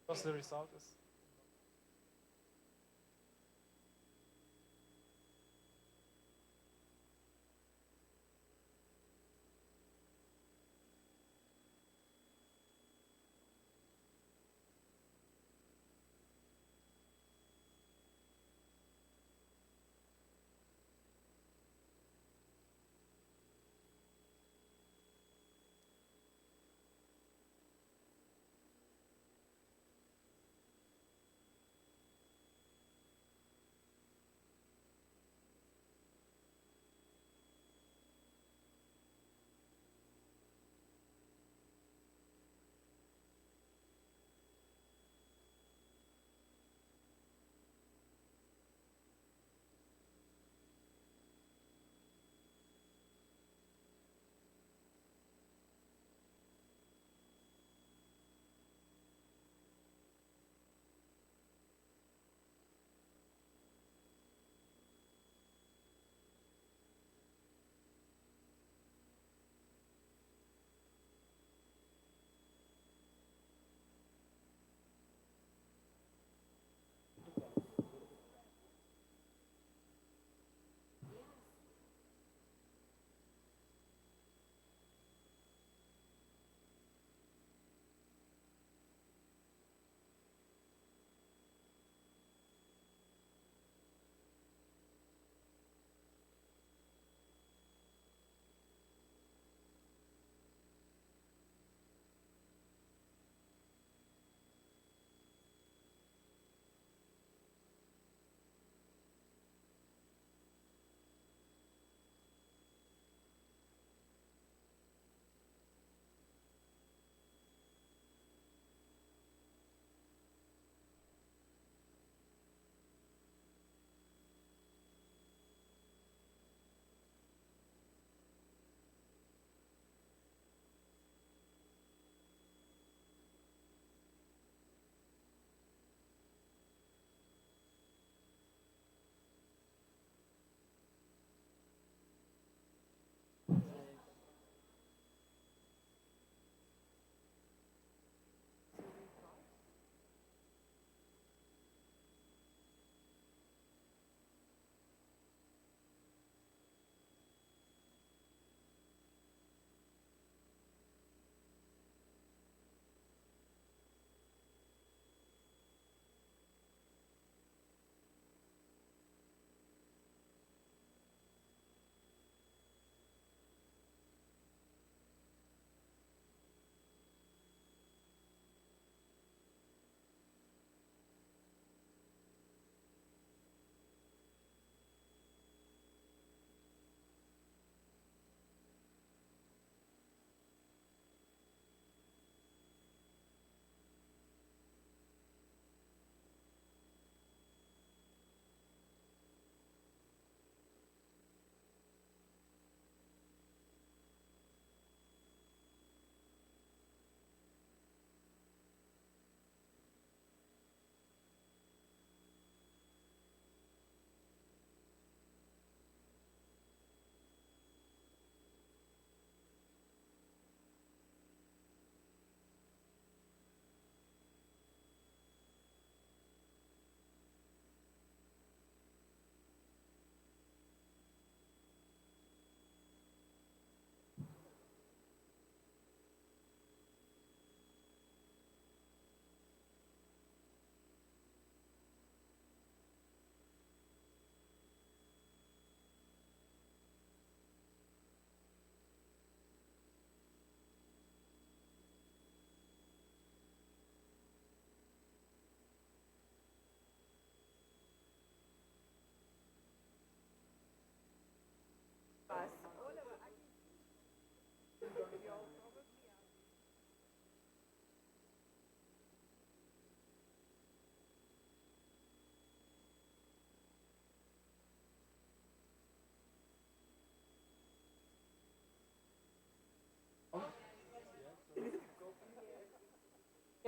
S4: What's the result is?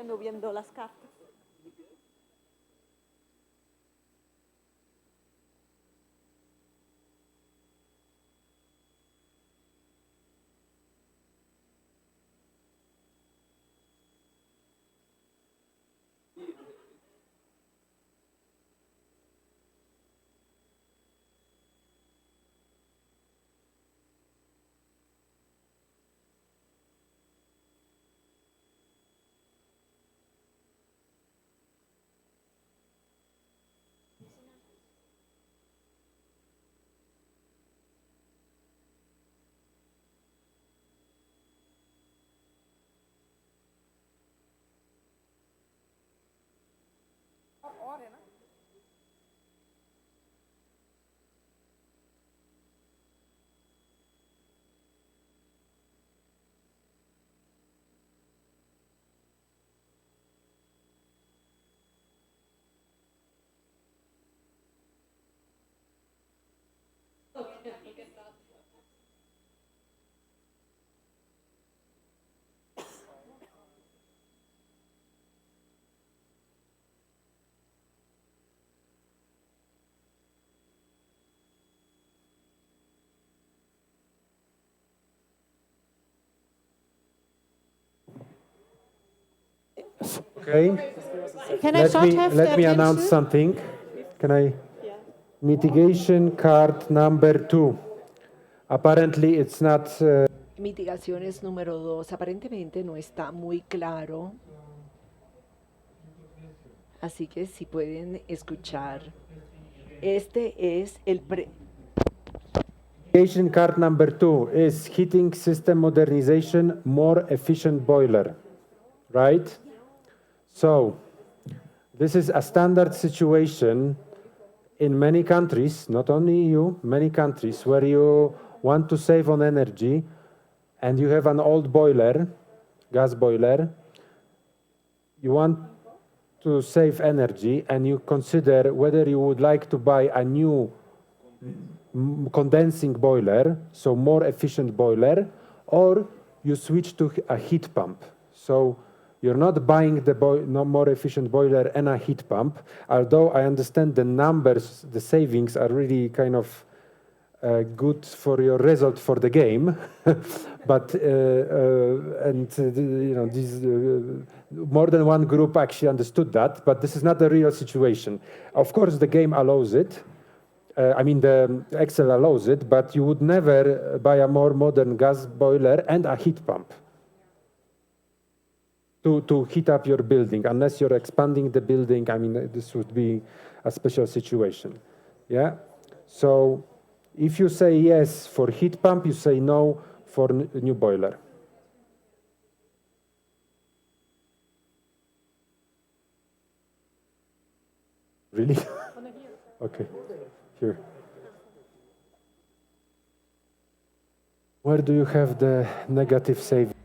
S5: ando viendo las cartas.
S1: Okay.
S3: Can I short have
S1: Let
S3: the
S1: me announce
S3: attention?
S1: something. Can I? Mitigation card number 2. Apparently, it's not.
S2: Mitigaciones número 2. Aparentemente no está muy claro. Así que si pueden escuchar. Este es el
S1: Mitigation card number 2 is heating system modernization, more efficient boiler. Right? So, this is a standard situation in many countries, not only EU, many countries where you want to save on energy and you have an old boiler, gas boiler, you want to save energy and you consider whether you would like to buy a new condensing boiler, so more efficient boiler, or you switch to a heat pump. So you're not buying the more efficient boiler and a heat pump, although I understand the numbers, the savings are really kind of good for your result for the game, but more than one group actually understood that, but this is not the real situation. Of course, the game allows it. The Excel allows it, but you would never buy a more modern gas boiler and a heat pump to heat up your building, unless you're expanding the building. This would be a special situation. Yeah. So if you say yes for heat pump, you say no for new boiler. Really? Okay. Here. Where do you have the negative savings?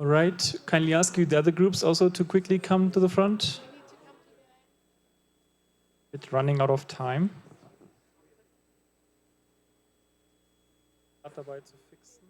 S4: All right, kindly ask you the other groups also to quickly come to the front. It's running out of time. Arbeit zu fixen.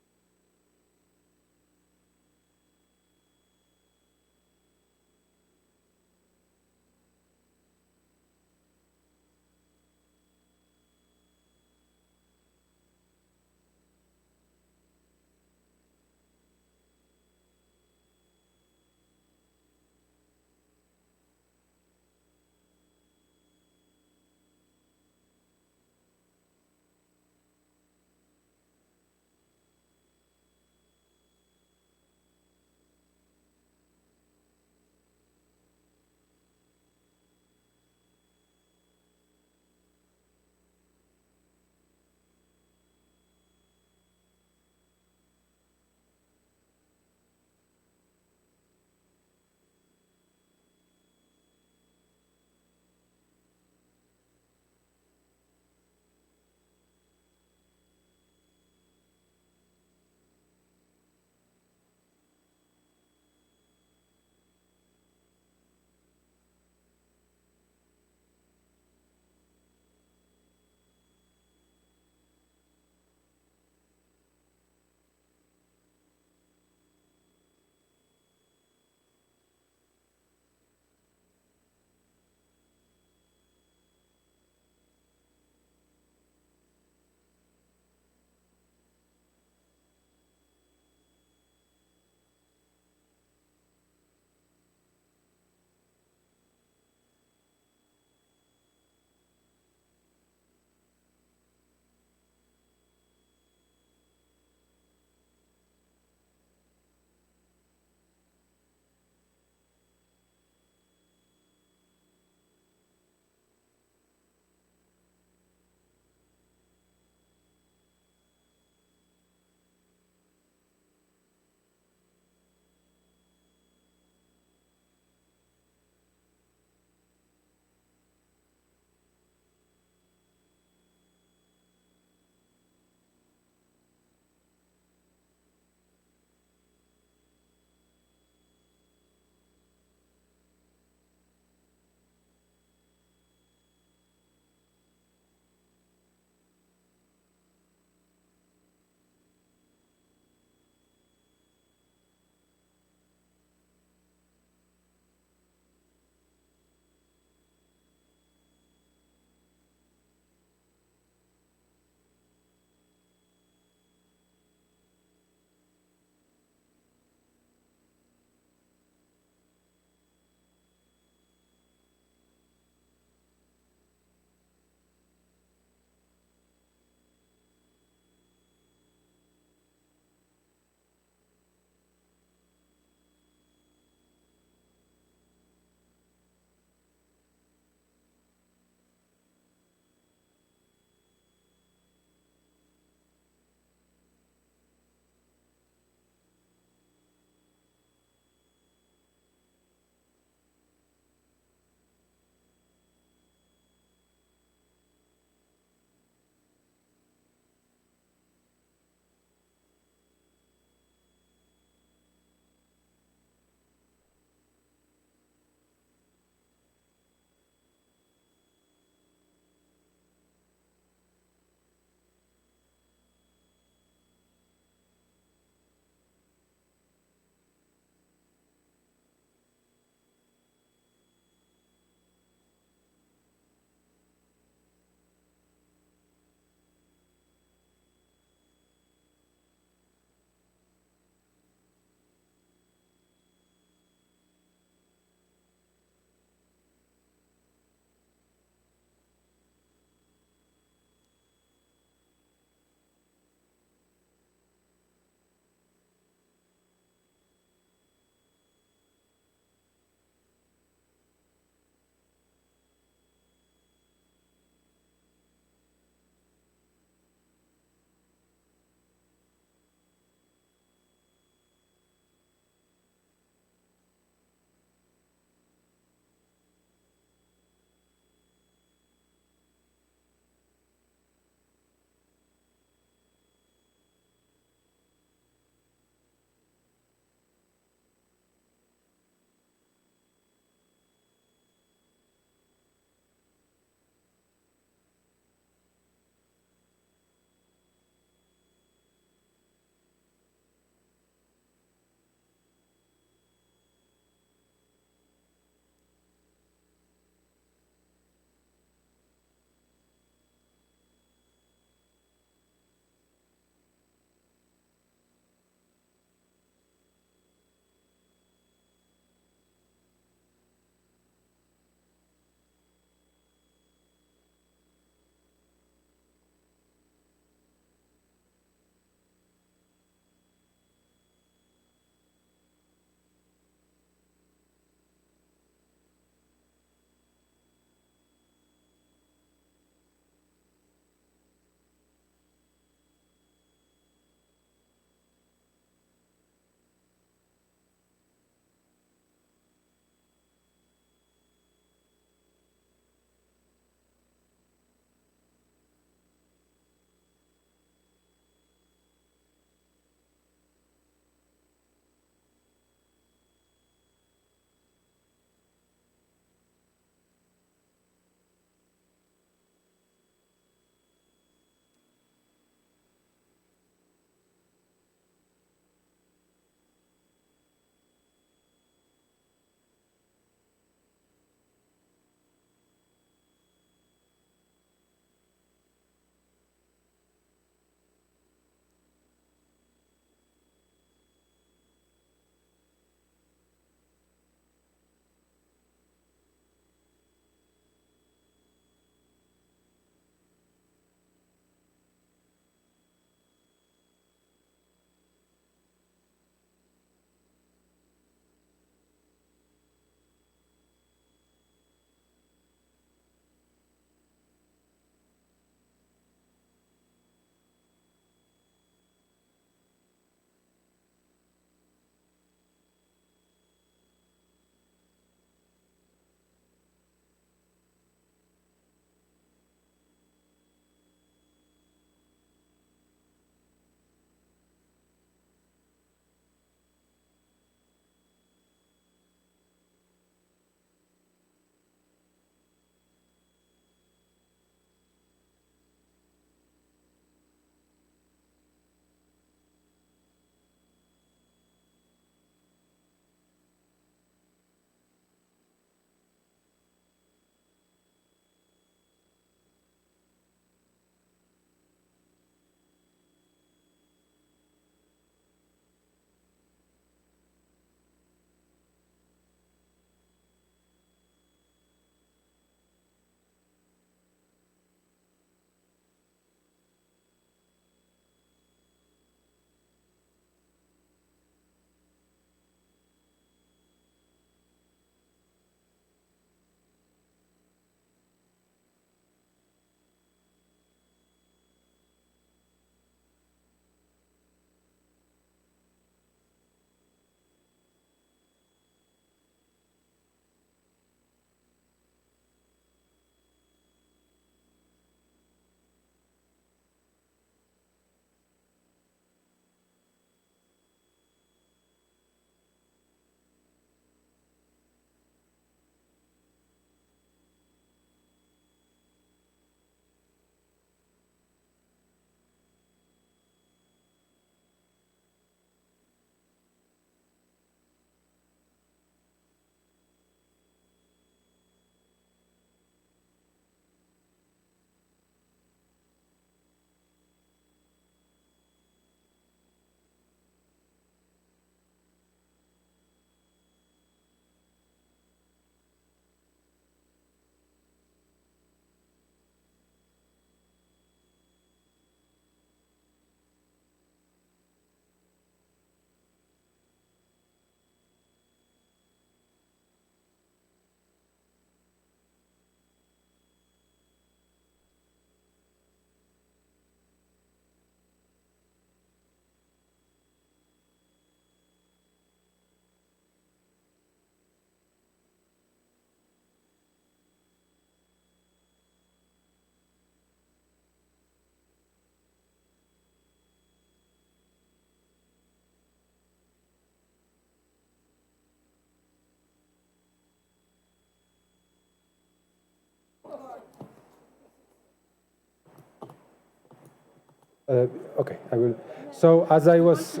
S1: Okay, I will. So as I was,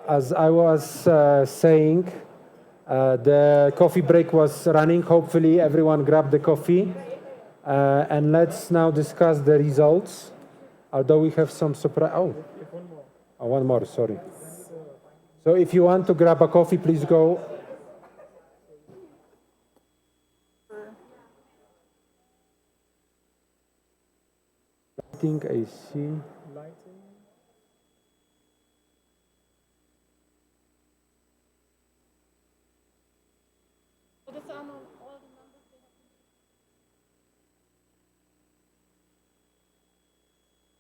S1: as I was saying, the coffee break was running. Hopefully, everyone grabbed the coffee, and let's now discuss the results. Although we have some surprise. Oh, one more. Sorry. So if you want to grab a coffee, please go. I think I see.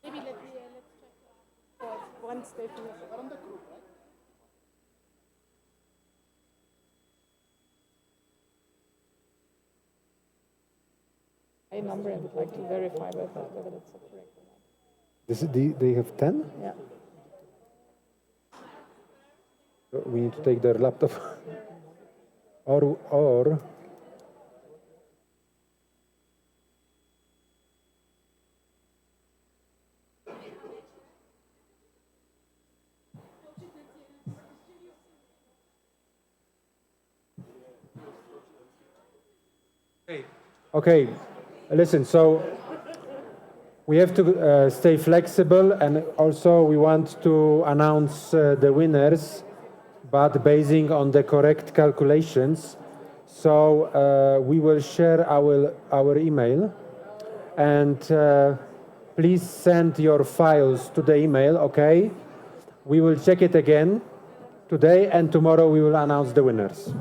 S3: Maybe let's check once they finish. A number, I would like to verify whether it's correct or not.
S1: This is they have 10?
S3: Yeah.
S1: We need to take their laptop. or okay, listen, so we have to stay flexible, and also we want to announce the winners, but basing on the correct calculations. So we will share our email, and please send your files to the email, okay? We will check it again today, and tomorrow we will announce the winners.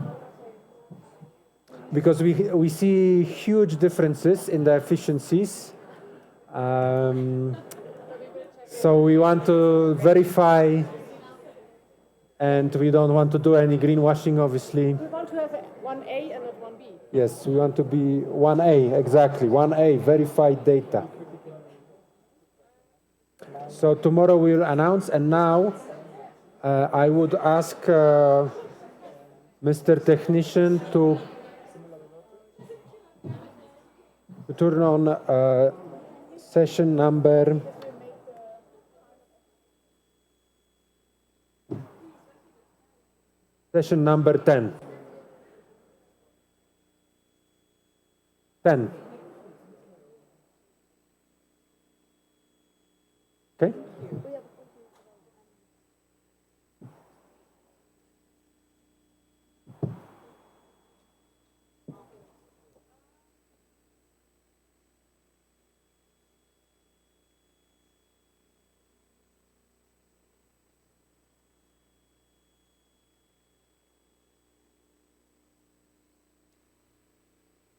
S1: Because we see huge differences in the efficiencies. So we want to verify, and we don't want to do any greenwashing, obviously.
S3: We want to have 1A and not 1B.
S1: Yes, we want to be 1A, exactly, 1A, verified data. So tomorrow we'll announce, and now I would ask Mr. Technician to turn on session number 10. 10.